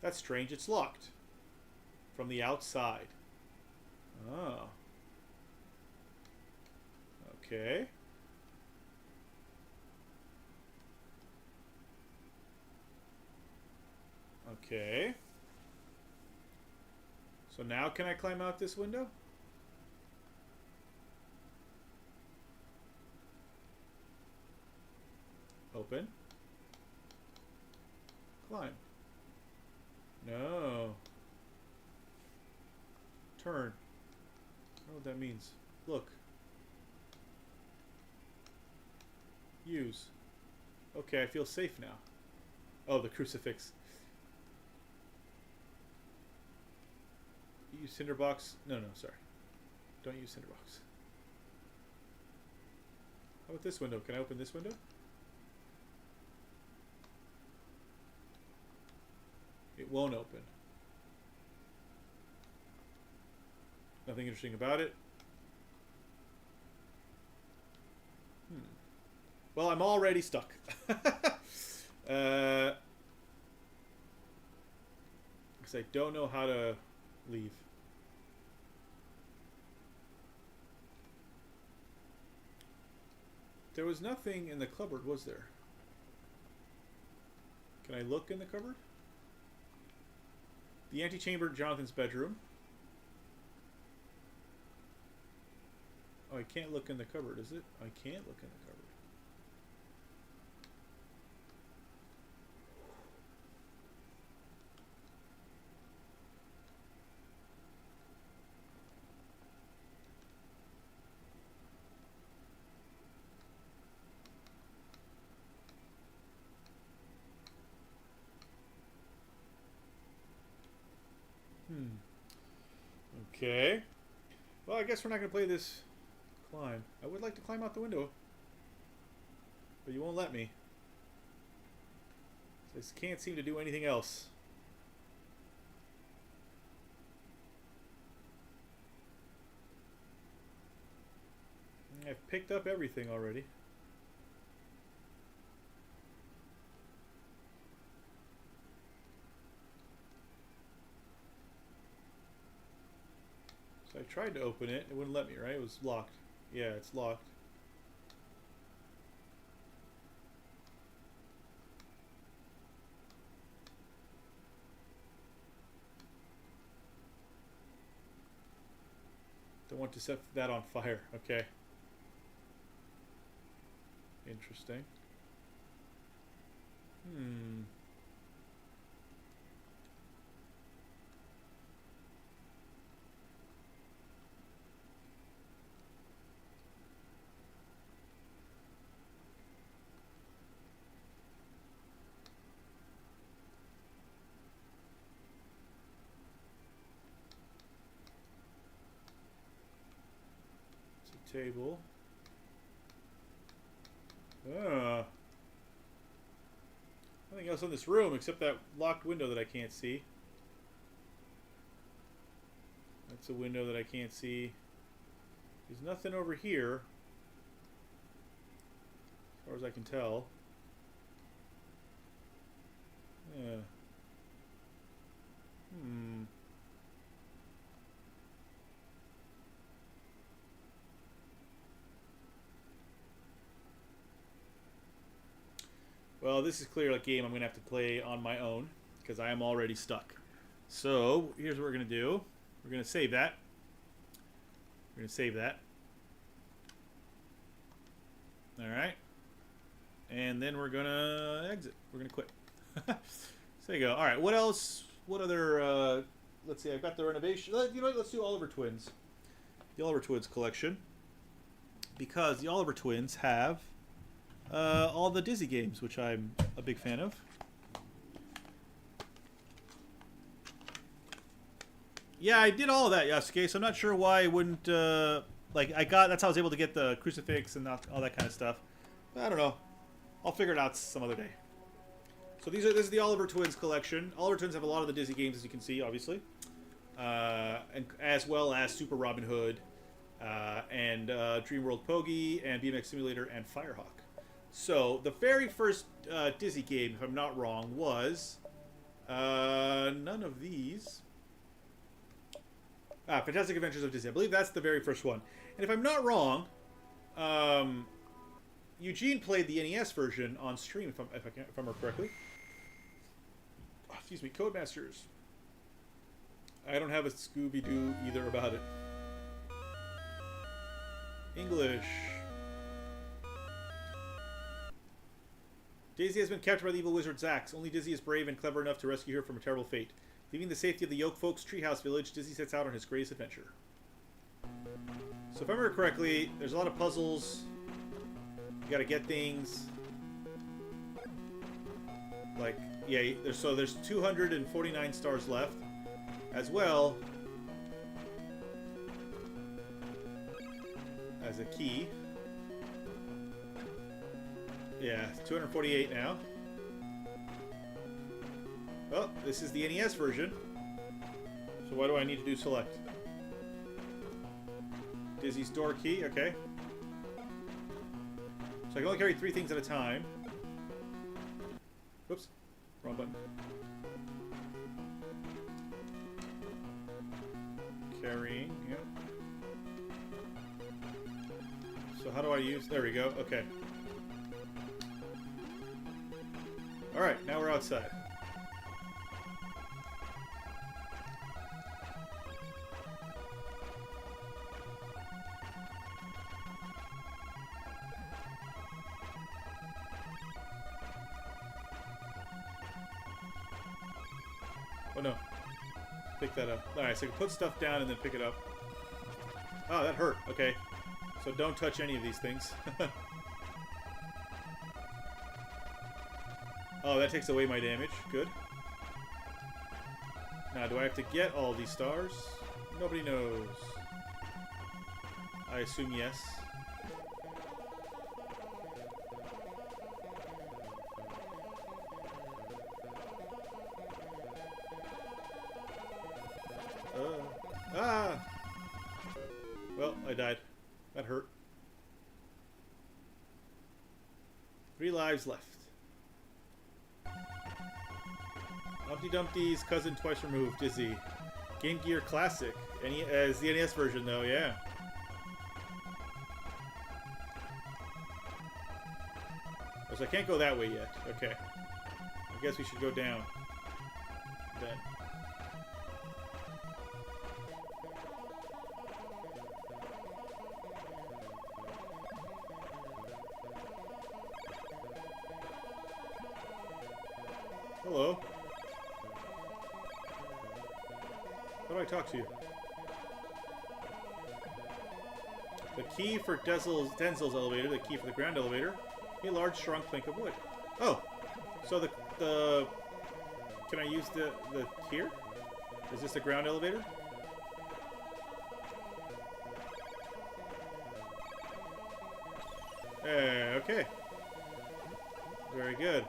That's strange, it's locked. From the outside. Oh. Okay. Okay. So now can I climb out this window? Open. Climb. No. Turn. I don't know what that means. Look. Use. Okay, I feel safe now. Oh, the crucifix. Use tinderbox. No, sorry. Don't use tinderbox. How about this window? Can I open this window? It won't open. Nothing interesting about it. Well, I'm already stuck. Because I don't know how to leave. there was nothing in the cupboard, was there? Can I look in the cupboard? The antechamber, Jonathan's bedroom. Oh, I can't look in the cupboard, is it? I can't look in the cupboard. Okay. Well, I guess we're not going to play this climb. I would like to climb out the window. But you won't let me. So I can't seem to do anything else. I've picked up everything already. So I tried to open it. It wouldn't let me, right? It was locked. Yeah, it's locked. Don't want to set that on fire. Okay. Interesting. It's a table. Nothing else in this room except that locked window that I can't see. That's a window that I can't see. There's nothing over here, as far as I can tell. Yeah. Well, this is clearly a game I'm going to have to play on my own because I am already stuck. So, here's what we're going to do. We're going to save that. We're going to save that. Alright. And then we're going to exit. We're going to quit. So there you go. Alright, what else? What other... let's see, I've got the renovation... You know what? Let's do Oliver Twins. The Oliver Twins collection. Because the Oliver Twins have... all the Dizzy games, which I'm a big fan of. Yeah, I did all of that, Yasuke, so I'm not sure why I wouldn't, that's how I was able to get the crucifix and all that kind of stuff. But I don't know. I'll figure it out some other day. So this is the Oliver Twins collection. Oliver Twins have a lot of the Dizzy games, as you can see, obviously. And as well as Super Robin Hood, and Dream World Pogi, and BMX Simulator, and Firehawk. So, the very first Dizzy game, if I'm not wrong, was none of these. Fantastic Adventures of Dizzy. I believe that's the very first one. And if I'm not wrong, Eugene played the NES version on stream, if I remember correctly. Oh, excuse me, Codemasters. I don't have a Scooby-Doo either about it. English. Daisy has been captured by the evil wizard Zax. Only Dizzy is brave and clever enough to rescue her from a terrible fate. Leaving the safety of the Yoke Folks treehouse village, Dizzy sets out on his greatest adventure. So if I remember correctly, there's a lot of puzzles. You gotta get things. Like, yeah, there's 249 stars left. As well as a key. Yeah, 248 now. Oh, this is the NES version. So why do I need to do select? Dizzy's door key, okay. So I can only carry 3 things at a time. Whoops, wrong button. Carrying, yep. So how do I use... There we go, okay. Alright, now we're outside. Oh no. Pick that up. Alright, so I can put stuff down and then pick it up. Oh, that hurt. Okay. So don't touch any of these things. Oh, that takes away my damage. Good. Now, do I have to get all these stars? Nobody knows. I assume yes. Ah! Well, I died. That hurt. 3 lives left. Humpty Dumpty's cousin twice removed, Dizzy. Game Gear Classic. As the NES version, though, yeah. Oh, so I can't go that way yet. Okay. I guess we should go down. Then. Hello. How do I talk to you? The key for Denzel's elevator, the key for the ground elevator, a large shrunk plank of wood. Oh, so the can I use the here? Is this the ground elevator? Okay. Very good.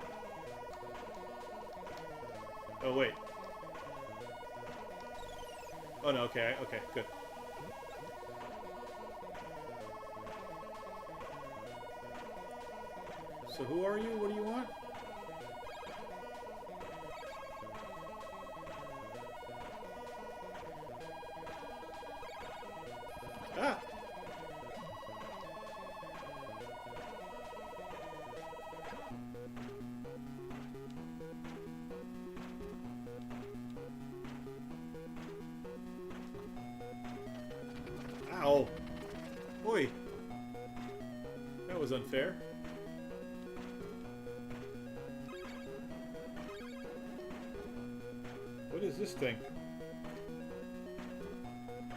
Oh, wait. Oh, no, okay, okay, good. So who are you? What do you want? Ah! Ow. Oi. That was unfair. What is this thing?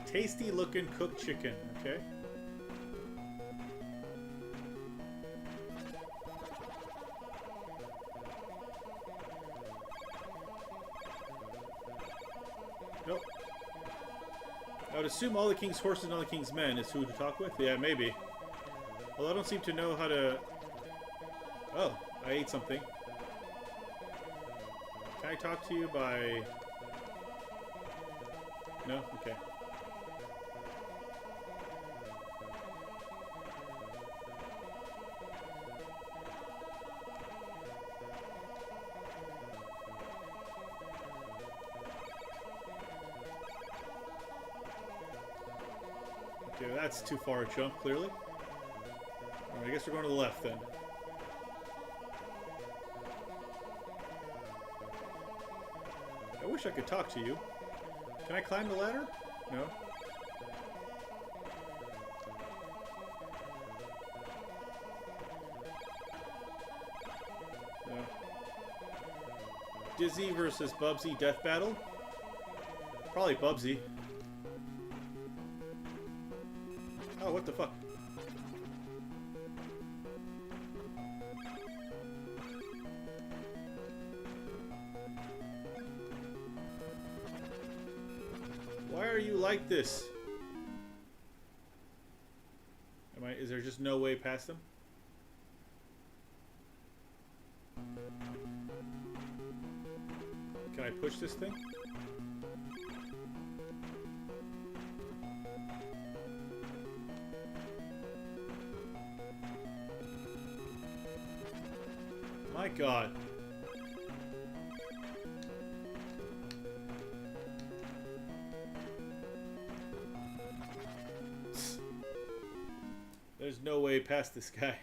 Tasty looking cooked chicken, okay. Nope. I would assume all the king's horses and all the king's men is who to talk with? Yeah, maybe. Well, I don't seem to know how to... Oh, I ate something. Can I talk to you by... No? Okay. Okay, that's too far a jump, clearly. Alright, I guess we're going to the left, then. I wish I could talk to you. Can I climb the ladder? No. No. Dizzy versus Bubsy death battle? Probably Bubsy. Oh, what the fuck? Why are you like this? Is there just no way past them? Can I push this thing? My God. There's no way past this guy.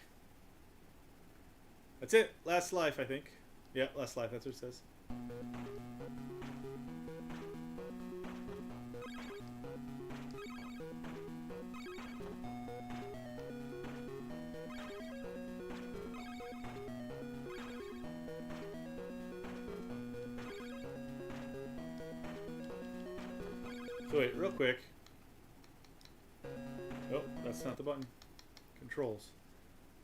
That's it. Last life, I think. Yeah, last life. That's what it says. So wait, real quick. Oh, that's not the button. Controls.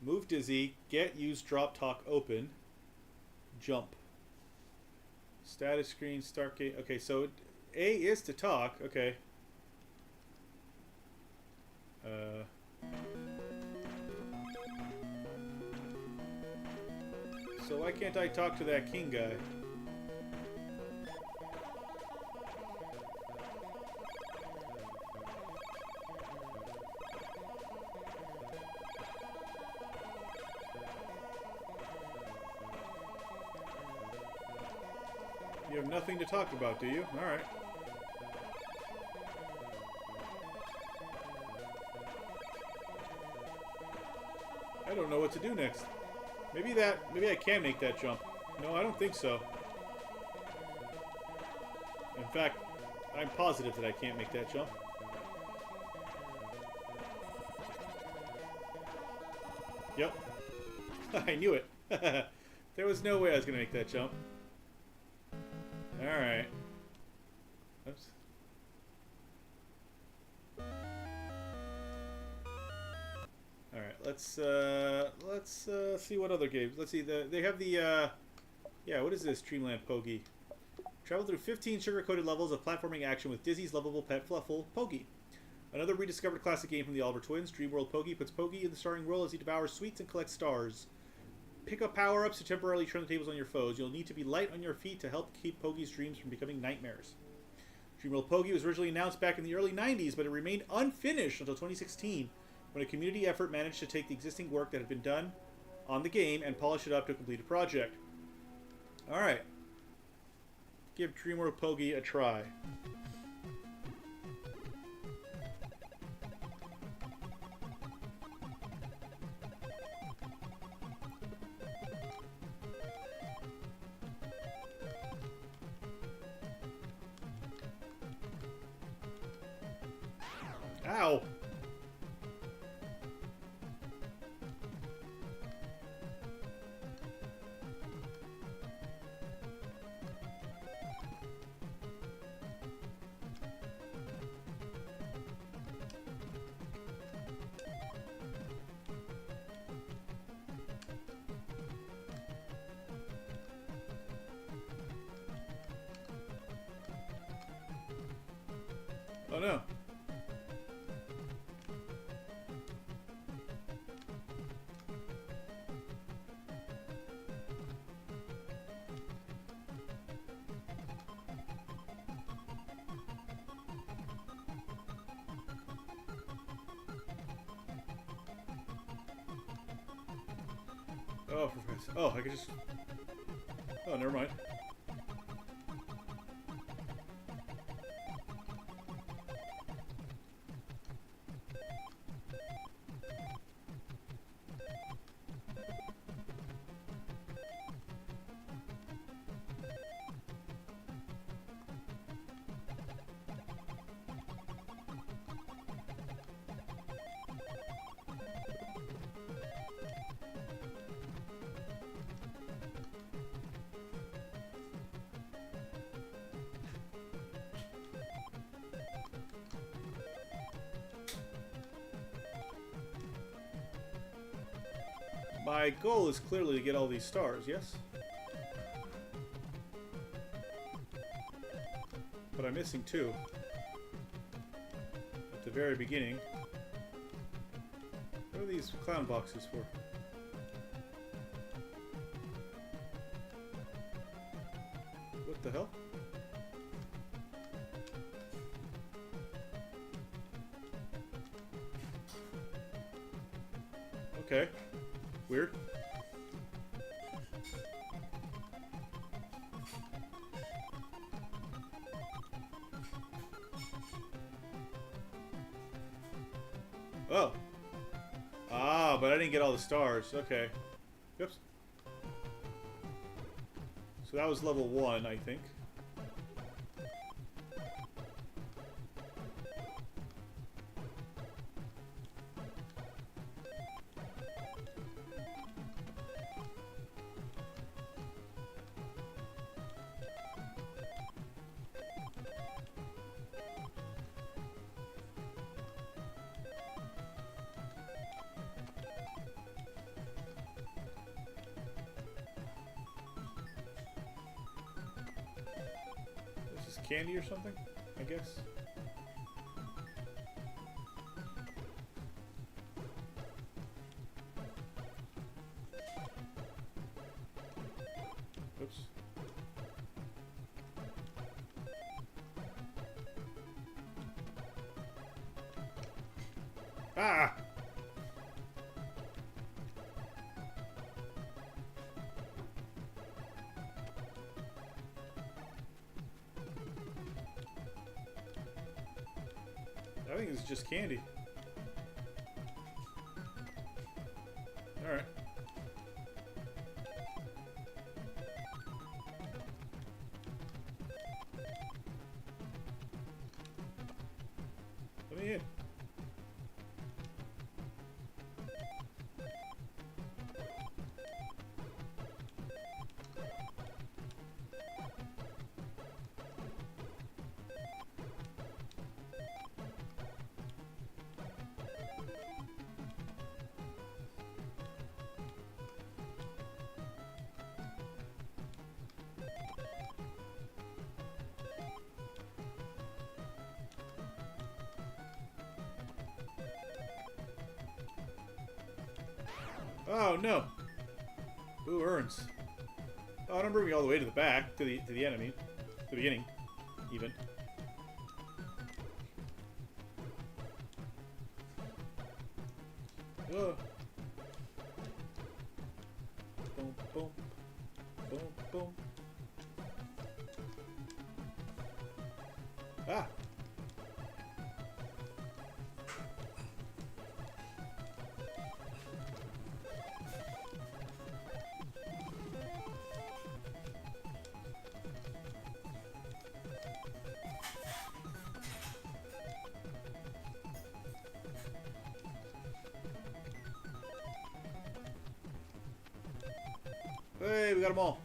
Move dizzy. Get, use, drop, talk, open. Jump. Status screen, start game. Okay, so A is to talk. Okay. So why can't I talk to that king guy? You have nothing to talk about, do you? Alright. I don't know what to do next. Maybe I can make that jump. No, I don't think so. In fact, I'm positive that I can't make that jump. Yep. I knew it. There was no way I was going to make that jump. Alright. Oops. Alright, let's see what other games. Let's see, they have the, yeah, what is this, Dreamland Pogi? Travel through 15 sugar-coated levels of platforming action with Dizzy's lovable pet Fluffle, Pogi. Another rediscovered classic game from the Oliver twins, Dreamworld Pogi puts Pogi in the starring role as he devours sweets and collects stars. Pick up power-ups to temporarily turn the tables on your foes. You'll need to be light on your feet to help keep Pogi's dreams from becoming nightmares. Dreamworld Pogi was originally announced back in the early 90s, but it remained unfinished until 2016, when a community effort managed to take the existing work that had been done on the game and polish it up to a completed project. Alright. Give Dreamworld Pogi a try. Ow! Oh no. Oh, for Christ's sake. Oh, I could just... Oh, never mind. My goal is clearly to get all these stars, yes? But I'm missing two. At the very beginning. What are these clown boxes for? What the hell? Okay. Weird. Oh. Ah, but I didn't get all the stars. Okay. Oops. So that was level 1, I think. Candy or something, I guess. Oops. Ah! I think it's just candy. Alright. Let me in. Oh no! Ooh, urns. Oh, don't bring me all the way to the back, to the enemy, the beginning, even. Oh. Boom, boom, boom, boom. Ah. Hey, we got them all.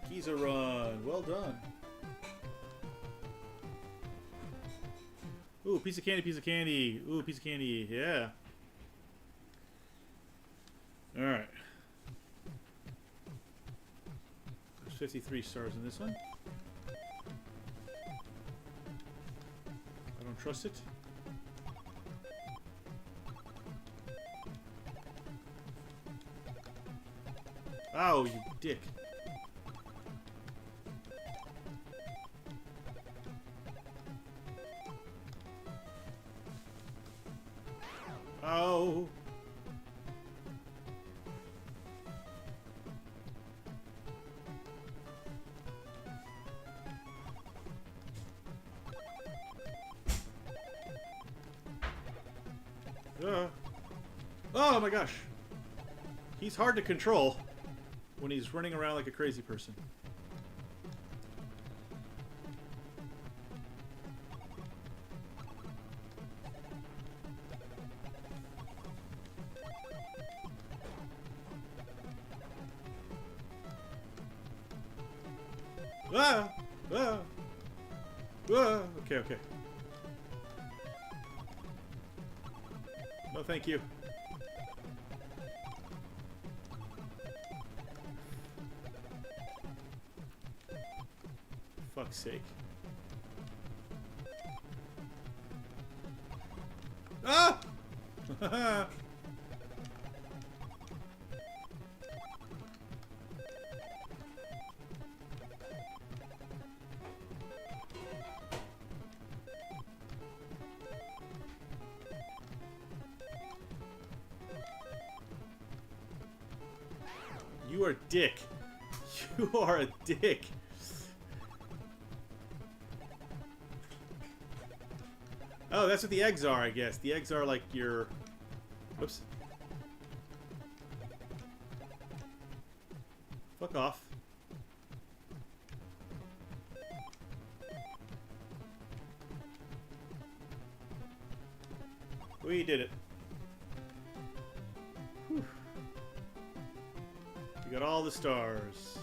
Keys are run. Well done. Ooh, piece of candy, piece of candy. Ooh, piece of candy. Yeah. Alright. There's 53 stars in this one. I don't trust it. Oh, you dick. Oh. Oh my gosh. He's hard to control when he's running around like a crazy person. Ah! Ah! Ah! Okay, okay. No, thank you. Fuck's sake. Ah! You are a dick. You are a dick. Oh, that's what the eggs are, I guess. The eggs are like your... Whoops. Fuck off. We did it. Whew. We got all the stars.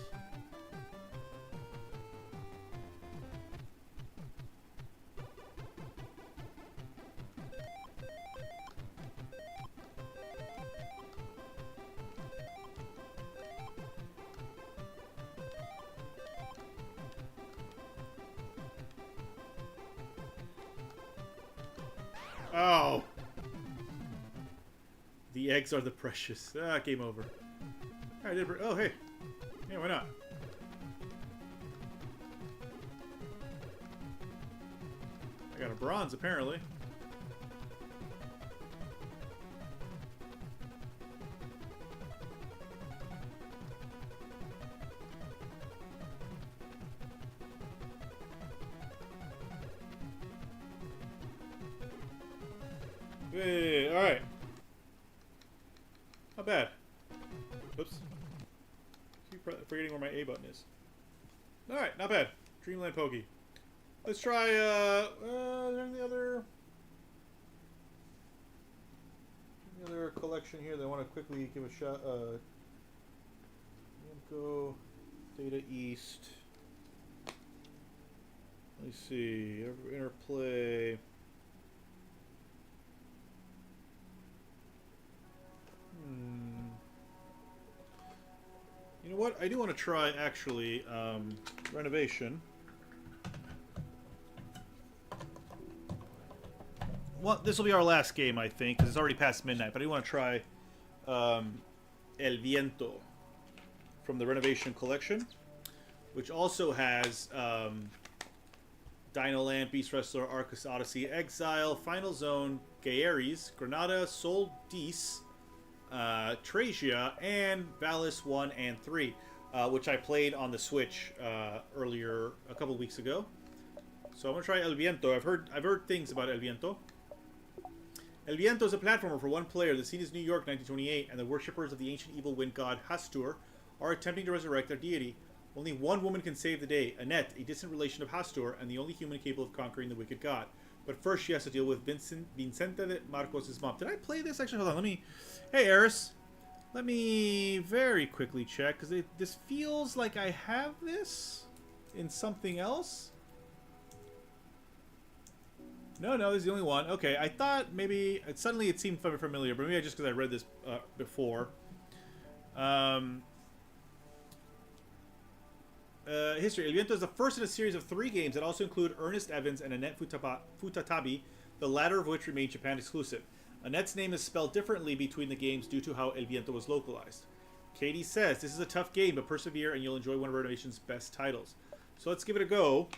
Oh! The eggs are the precious. Ah, game over. Alright, oh, hey. Yeah, why not? I got a bronze, apparently. Hey, alright. Not bad. Oops. Keep forgetting where my A button is. Alright, not bad. Dreamland Pokey. Let's try, is there any other collection here that I want to quickly give a shot? Go Data East. Let me see. Interplay. You know what? I do want to try, actually, Renovation. Well, this will be our last game, I think, because it's already past midnight. But I do want to try El Viento from the Renovation Collection, which also has Dino Land, Beast Wrestler, Arcus Odyssey, Exile, Final Zone, Gaeris, Granada, Sol Dis, Tracia, and Valis 1 and 3, which I played on the Switch earlier, a couple weeks ago. So I'm gonna try El Viento. I've heard things about El Viento. El Viento is a platformer for one player. The scene is New York, 1928, and the worshippers of the ancient evil wind god Hastur are attempting to resurrect their deity. Only one woman can save the day, Annette, a distant relation of Hastur, and the only human capable of conquering the wicked god. But first she has to deal with Vincenta de Marcos' mom. Did I play this? Actually, hold on. Let me... Hey, Eris. Let me very quickly check, because this feels like I have this in something else. No, this is the only one. Okay, I thought maybe... Suddenly it seemed familiar, but maybe just because I read this before. History. El Viento is the first in a series of 3 games that also include Ernest Evans and Annette Futatabi, the latter of which remained Japan exclusive. Annette's name is spelled differently between the games due to how El Viento was localized. Katie says, this is a tough game, but persevere and you'll enjoy one of Renovation's best titles. So let's give it a go.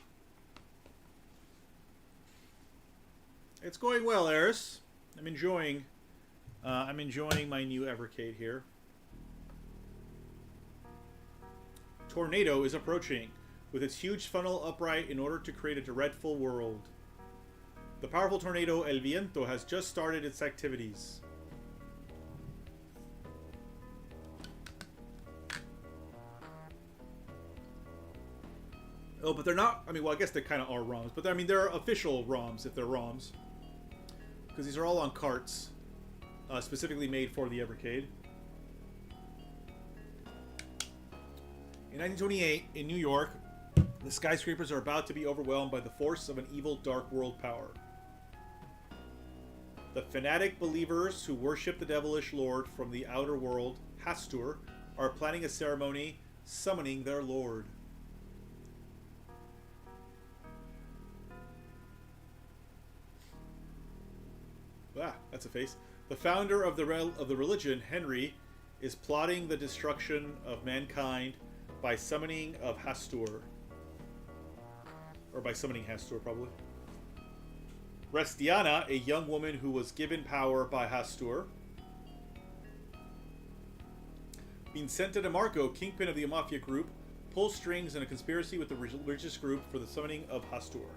It's going well, Eris. I'm enjoying my new Evercade here. Tornado is approaching, with its huge funnel upright in order to create a dreadful world. The powerful tornado El Viento has just started its activities. Oh, but they're not... I mean, well, I guess they kind of are ROMs. But, I mean, they're official ROMs, if they're ROMs. Because these are all on carts. Specifically made for the Evercade. In 1928, in New York, the skyscrapers are about to be overwhelmed by the force of an evil dark world power. The fanatic believers who worship the devilish lord from the outer world, Hastur, are planning a ceremony summoning their lord. Ah, that's a face. The founder of the religion, Henry, is plotting the destruction of mankind by summoning of Hastur. Or by summoning Hastur, probably. Restiana, a young woman who was given power by Hastur. Vincenta de Marco, kingpin of the Mafia group, pulls strings in a conspiracy with the religious group for the summoning of Hastur.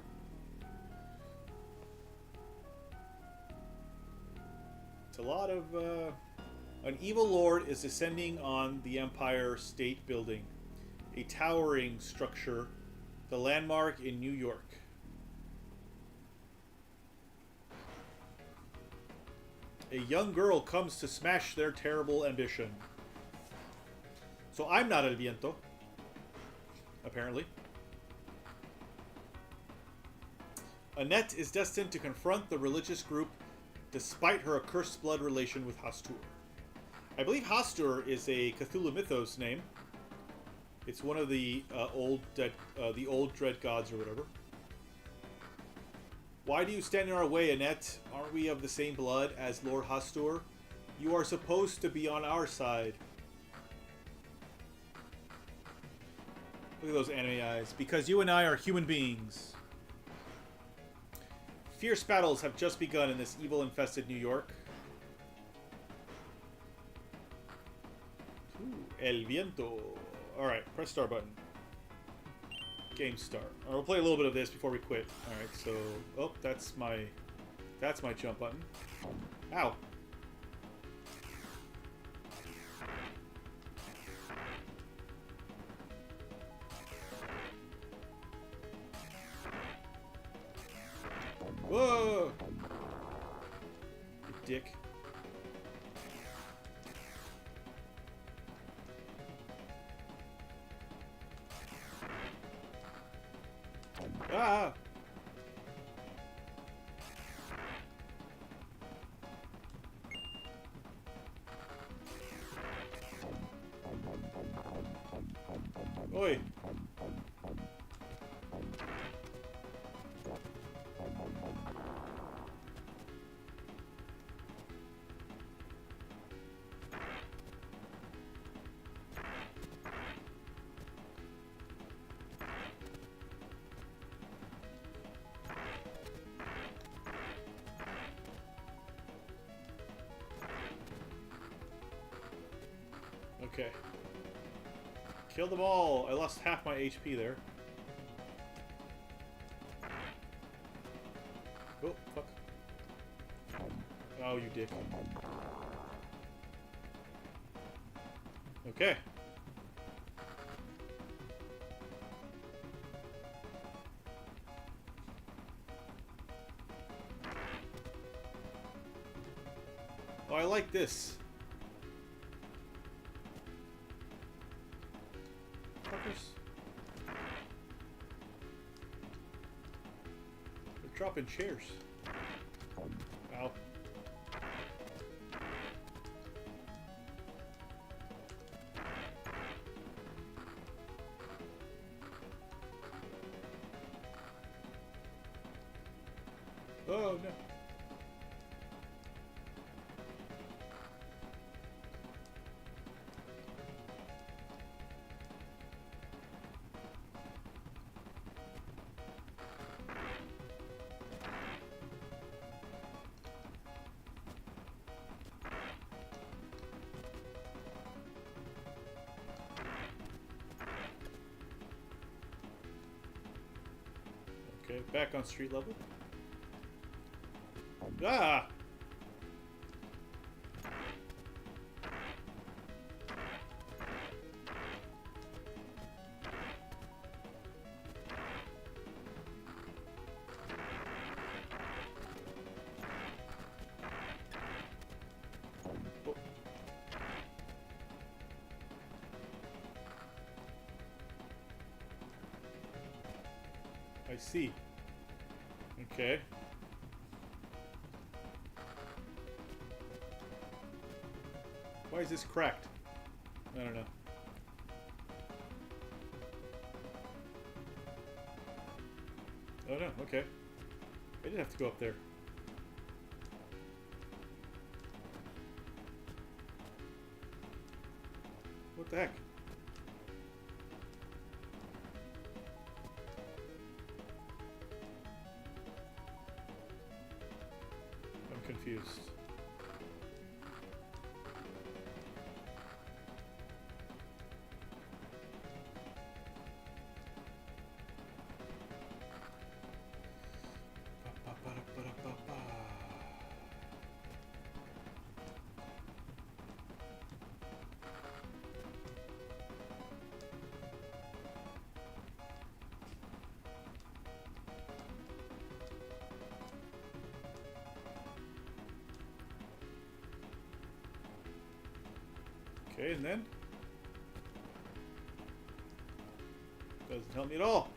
It's a lot of... An evil lord is descending on the Empire State Building, a towering structure, the landmark in New York. A young girl comes to smash their terrible ambition. So I'm not El Viento, apparently. Annette is destined to confront the religious group despite her accursed blood relation with Hastur. I believe Hastur is a Cthulhu Mythos name. It's one of the old dread gods or whatever. Why do you stand in our way, Annette? Aren't we of the same blood as Lord Hastur? You are supposed to be on our side. Look at those anime eyes. Because you and I are human beings. Fierce battles have just begun in this evil-infested New York. Ooh, El Viento. Alright, press start button. Game start. We'll play a little bit of this before we quit. Alright, so... Oh, that's my jump button. Ow. Whoa! You dick. Ah! Oi! Okay. Kill them all. I lost half my HP there. Oh, fuck. Oh, you dick. Okay. Oh, I like this. They're dropping chairs. Ow. Oh no. Okay, back on street level. Ah! Oh. I see. Okay. Why is this cracked? I don't know. Oh no, okay. I did have to go up there. What the heck? I'm confused. Okay, and then? Doesn't help me at all.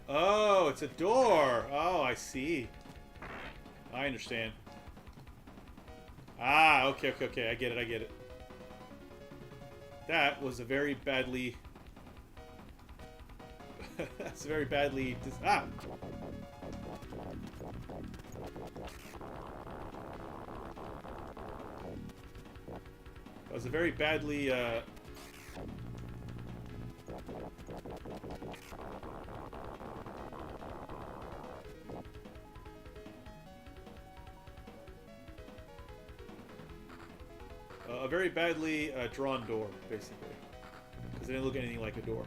Oh, it's a door. Oh, I see. I understand. Ah, okay, okay, okay. I get it, I get it. That was a very badly... That's very badly... Ah! That was a very badly... a very badly drawn door, basically. Because it didn't look anything like a door.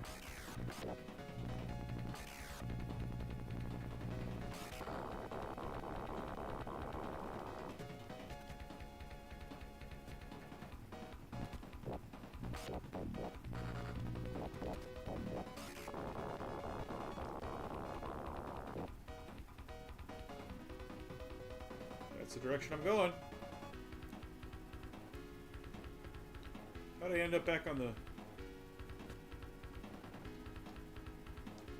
That's the direction I'm going. How'd I end up back on the...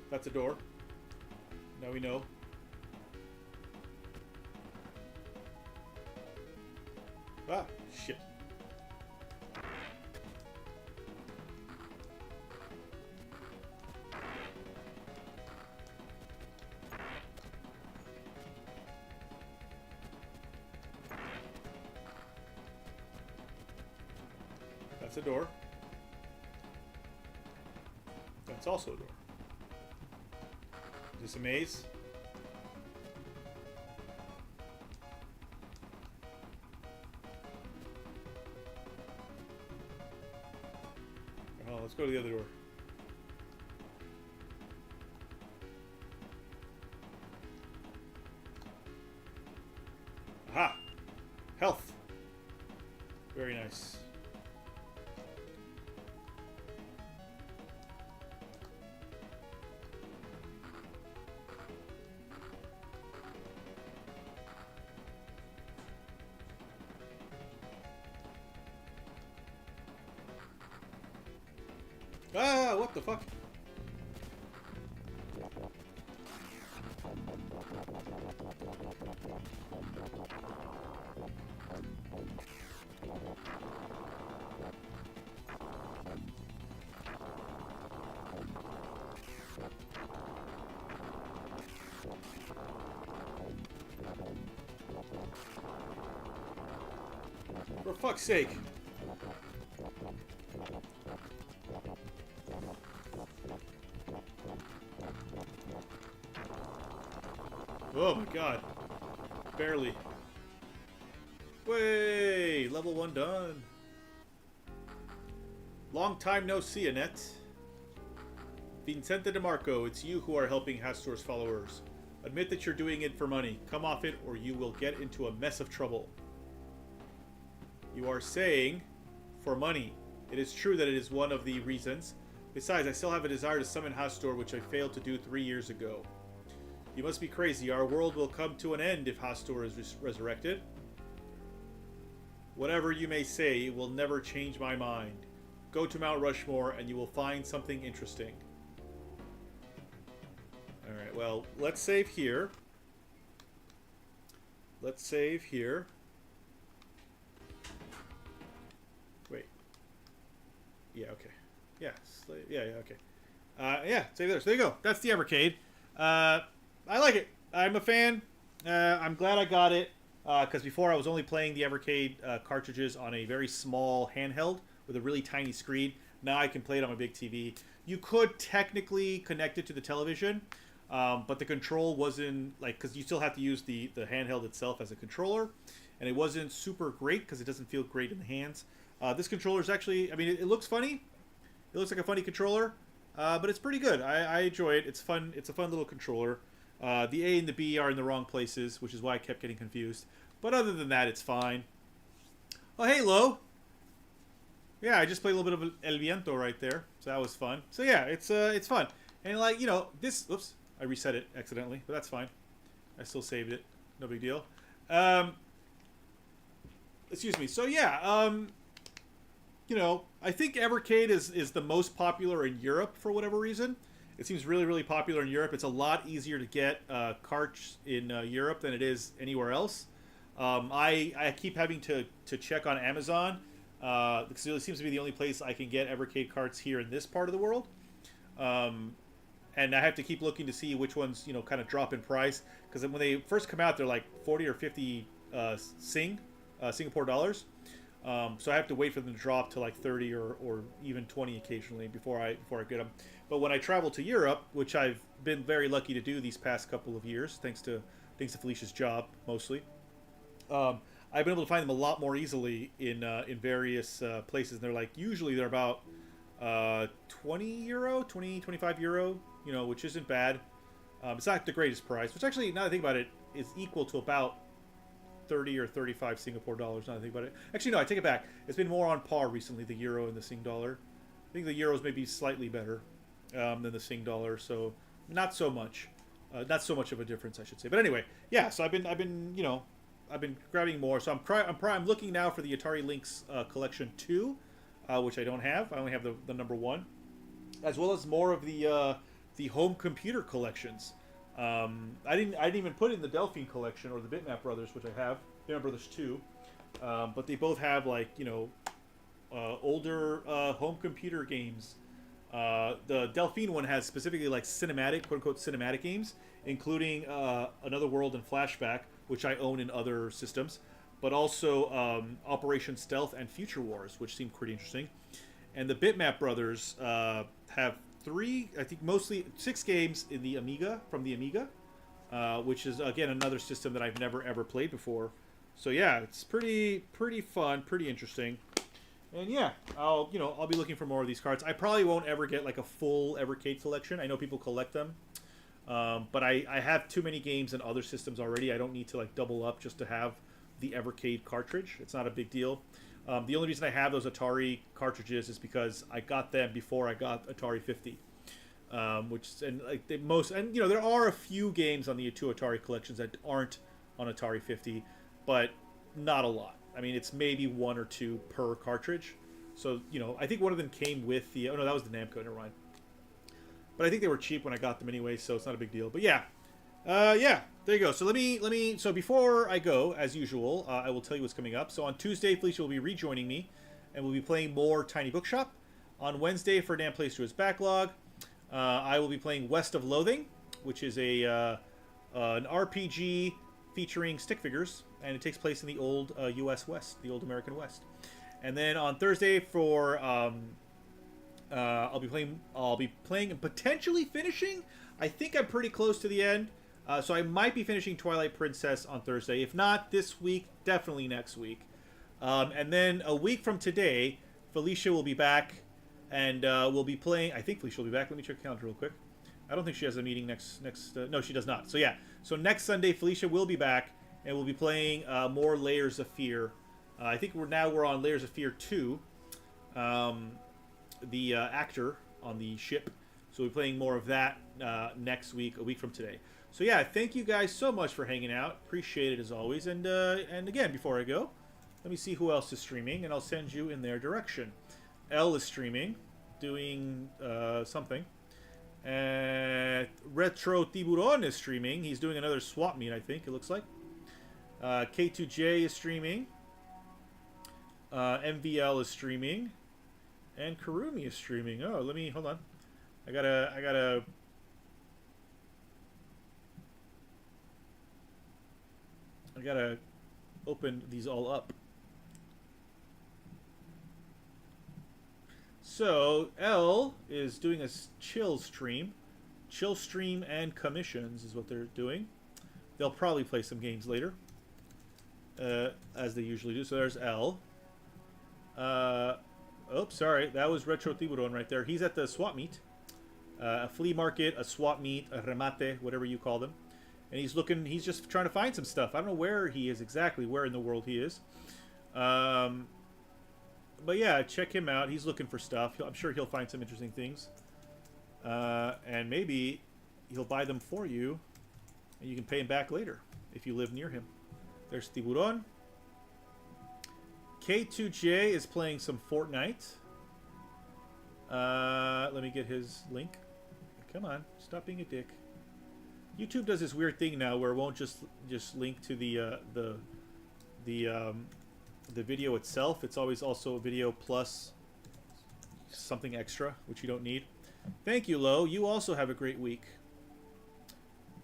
That's a door. Now we know. Ah, shit. That's a door. That's also a door. Is this a maze? Oh, let's go to the other door. Aha! Health. Very nice. Ah, what the fuck? For fuck's sake. Oh my god. Barely. Way! Level 1 done. Long time no see, Annette. Vincente DeMarco, it's you who are helping Hastor's followers. Admit that you're doing it for money. Come off it or you will get into a mess of trouble. You are saying, for money. It is true that it is one of the reasons. Besides, I still have a desire to summon Hastor, which I failed to do 3 years ago. You must be crazy. Our world will come to an end if Hastor is resurrected. Whatever you may say, it will never change my mind. Go to Mount Rushmore and you will find something interesting. Alright, well, let's save here. Let's save here. Wait. Yeah, okay. Yeah, yeah, okay. Yeah, save there. So there you go. That's the Evercade. I like it. I'm a fan. I'm glad I got it. Because before I was only playing the Evercade cartridges on a very small handheld with a really tiny screen. Now I can play it on my big TV. You could technically connect it to the television, but the control wasn't, like, because you still have to use the handheld itself as a controller, and it wasn't super great because it doesn't feel great in the hands. This controller is actually, I mean, it looks funny. It looks like a funny controller, but it's pretty good. I enjoy it. It's fun. It's a fun little controller. The A and the B are in the wrong places, which is why I kept getting confused. But other than that, it's fine. Oh, hey, Lo. Yeah, I just played a little bit of El Viento right there, so that was fun. So yeah, it's fun. And like, you know, this, oops, I reset it accidentally, but that's fine. I still saved it. No big deal. Excuse me. So yeah, you know, I think Evercade is the most popular in Europe for whatever reason. It seems really, really popular in Europe. It's a lot easier to get carts in Europe than it is anywhere else. I keep having to check on Amazon because it seems to be the only place I can get Evercade carts here in this part of the world. And I have to keep looking to see which ones, you know, kind of drop in price, because when they first come out, they're like 40 or 50 Singapore dollars. So I have to wait for them to drop to like 30 or even 20 occasionally before I get them. But when I travel to Europe, which I've been very lucky to do these past couple of years, thanks to Felicia's job mostly, I've been able to find them a lot more easily in various places. And they're like, usually they're about 20 euro, 25 euro, you know, which isn't bad. It's not the greatest price, which actually, now that I think about it, is equal to about 30 or 35 Singapore dollars. Now that I think about it. Actually, no, I take it back. It's been more on par recently, the euro and the Sing dollar. I think the euros may be slightly better than the Sing dollar, so not so much. Not so much of a difference, I should say. But anyway, yeah. So I've been, you know, I've been grabbing more. So I'm looking now for the Atari Lynx Collection 2, which I don't have. I only have the number 1, as well as more of the home computer collections. I didn't even put in the Delphine collection or the Bitmap Brothers, which I have. Bitmap Brothers 2, but they both have, like, you know, older home computer games. The Delphine one has specifically like cinematic, quote unquote, cinematic games, including Another World and Flashback, which I own in other systems, but also Operation Stealth and Future Wars, which seem pretty interesting. And the Bitmap Brothers have 3, I think mostly 6 games in the Amiga, from the Amiga, which is again another system that I've never ever played before. So yeah, it's pretty fun, pretty interesting. And yeah, I'll be looking for more of these cards. I probably won't ever get like a full Evercade collection. I know people collect them, but I have too many games in other systems already. I don't need to like double up just to have the Evercade cartridge. It's not a big deal. The only reason I have those Atari cartridges is because I got them before I got Atari 50, which and like the most, and you know, there are a few games on the 2 Atari collections that aren't on Atari 50, but not a lot. I mean, it's maybe 1 or 2 per cartridge. So, you know, I think one of them came with the... Oh, no, that was the Namco, never mind. But I think they were cheap when I got them anyway, so it's not a big deal. But yeah. Yeah, there you go. So let me... So before I go, as usual, I will tell you what's coming up. So on Tuesday, Felicia will be rejoining me, and we'll be playing more Tiny Bookshop. On Wednesday, Ferdinand plays through his backlog. I will be playing West of Loathing, which is an RPG featuring stick figures, and it takes place in the old U.S. West, the old American West. And then on Thursday for I'll be playing and potentially finishing. I think I'm pretty close to the end, so I might be finishing Twilight Princess on Thursday. If not this week, definitely next week. And then a week from today, Felicia will be back, and we'll be playing. I think Felicia will be back. Let me check the calendar real quick. I don't think she has a meeting next. No, she does not. So yeah. So next Sunday, Felicia will be back, and we'll be playing more Layers of Fear. I think we're on Layers of Fear 2. The actor on the ship. So we'll be playing more of that next week, a week from today. So yeah, thank you guys so much for hanging out. Appreciate it as always. And again, before I go, let me see who else is streaming, and I'll send you in their direction. Elle is streaming, doing something. Retro Tiburon is streaming. He's doing another swap meet, I think, it looks like. K2J is streaming. MVL is streaming. And Karumi is streaming. Oh, hold on. I gotta open these all up. So, L is doing a chill stream. Chill stream and commissions is what they're doing. They'll probably play some games later, as they usually do. So there's L. Oops, sorry. That was Retro Tiburon right there. He's at the swap meet. A flea market, a swap meet, a remate, whatever you call them. and he's looking. He's just trying to find some stuff. I don't know where he is exactly, where in the world he is. But yeah, check him out. He's looking for stuff. I'm sure he'll find some interesting things, and maybe he'll buy them for you, and you can pay him back later if you live near him. There's Tiburon. K2J is playing some Fortnite. Let me get his link. Come on, stop being a dick. YouTube does this weird thing now where it won't just link to the video itself. It's always also a video plus something extra, which you don't need. Thank you, Lo. You also have a great week.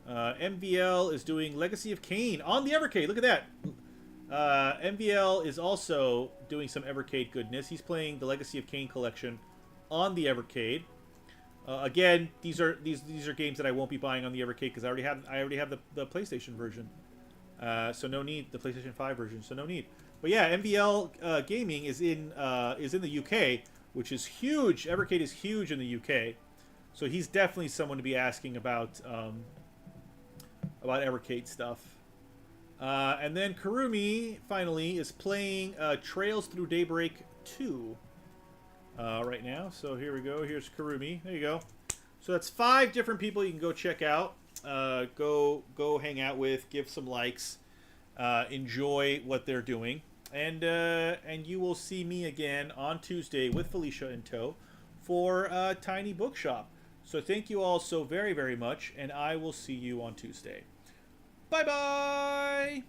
MVL is doing Legacy of Kain on the Evercade. Look at that. MVL is also doing some Evercade goodness. He's playing the Legacy of Kain collection on the Evercade. Again, these are games that I won't be buying on the Evercade because I already have the PlayStation version. So no need, the PlayStation 5 version. So no need. But yeah, MVL Gaming is in the UK, which is huge. Evercade is huge in the UK, so he's definitely someone to be asking about Evercade stuff. And then Kurumi finally is playing Trails Through Daybreak 2 right now. So here we go. Here's Kurumi. There you go. So that's 5 different people you can go check out. Go hang out with. Give some likes. Enjoy what they're doing. And you will see me again on Tuesday with Felicia in tow for Tiny Bookshop. So thank you all so very, very much, and I will see you on Tuesday. Bye-bye!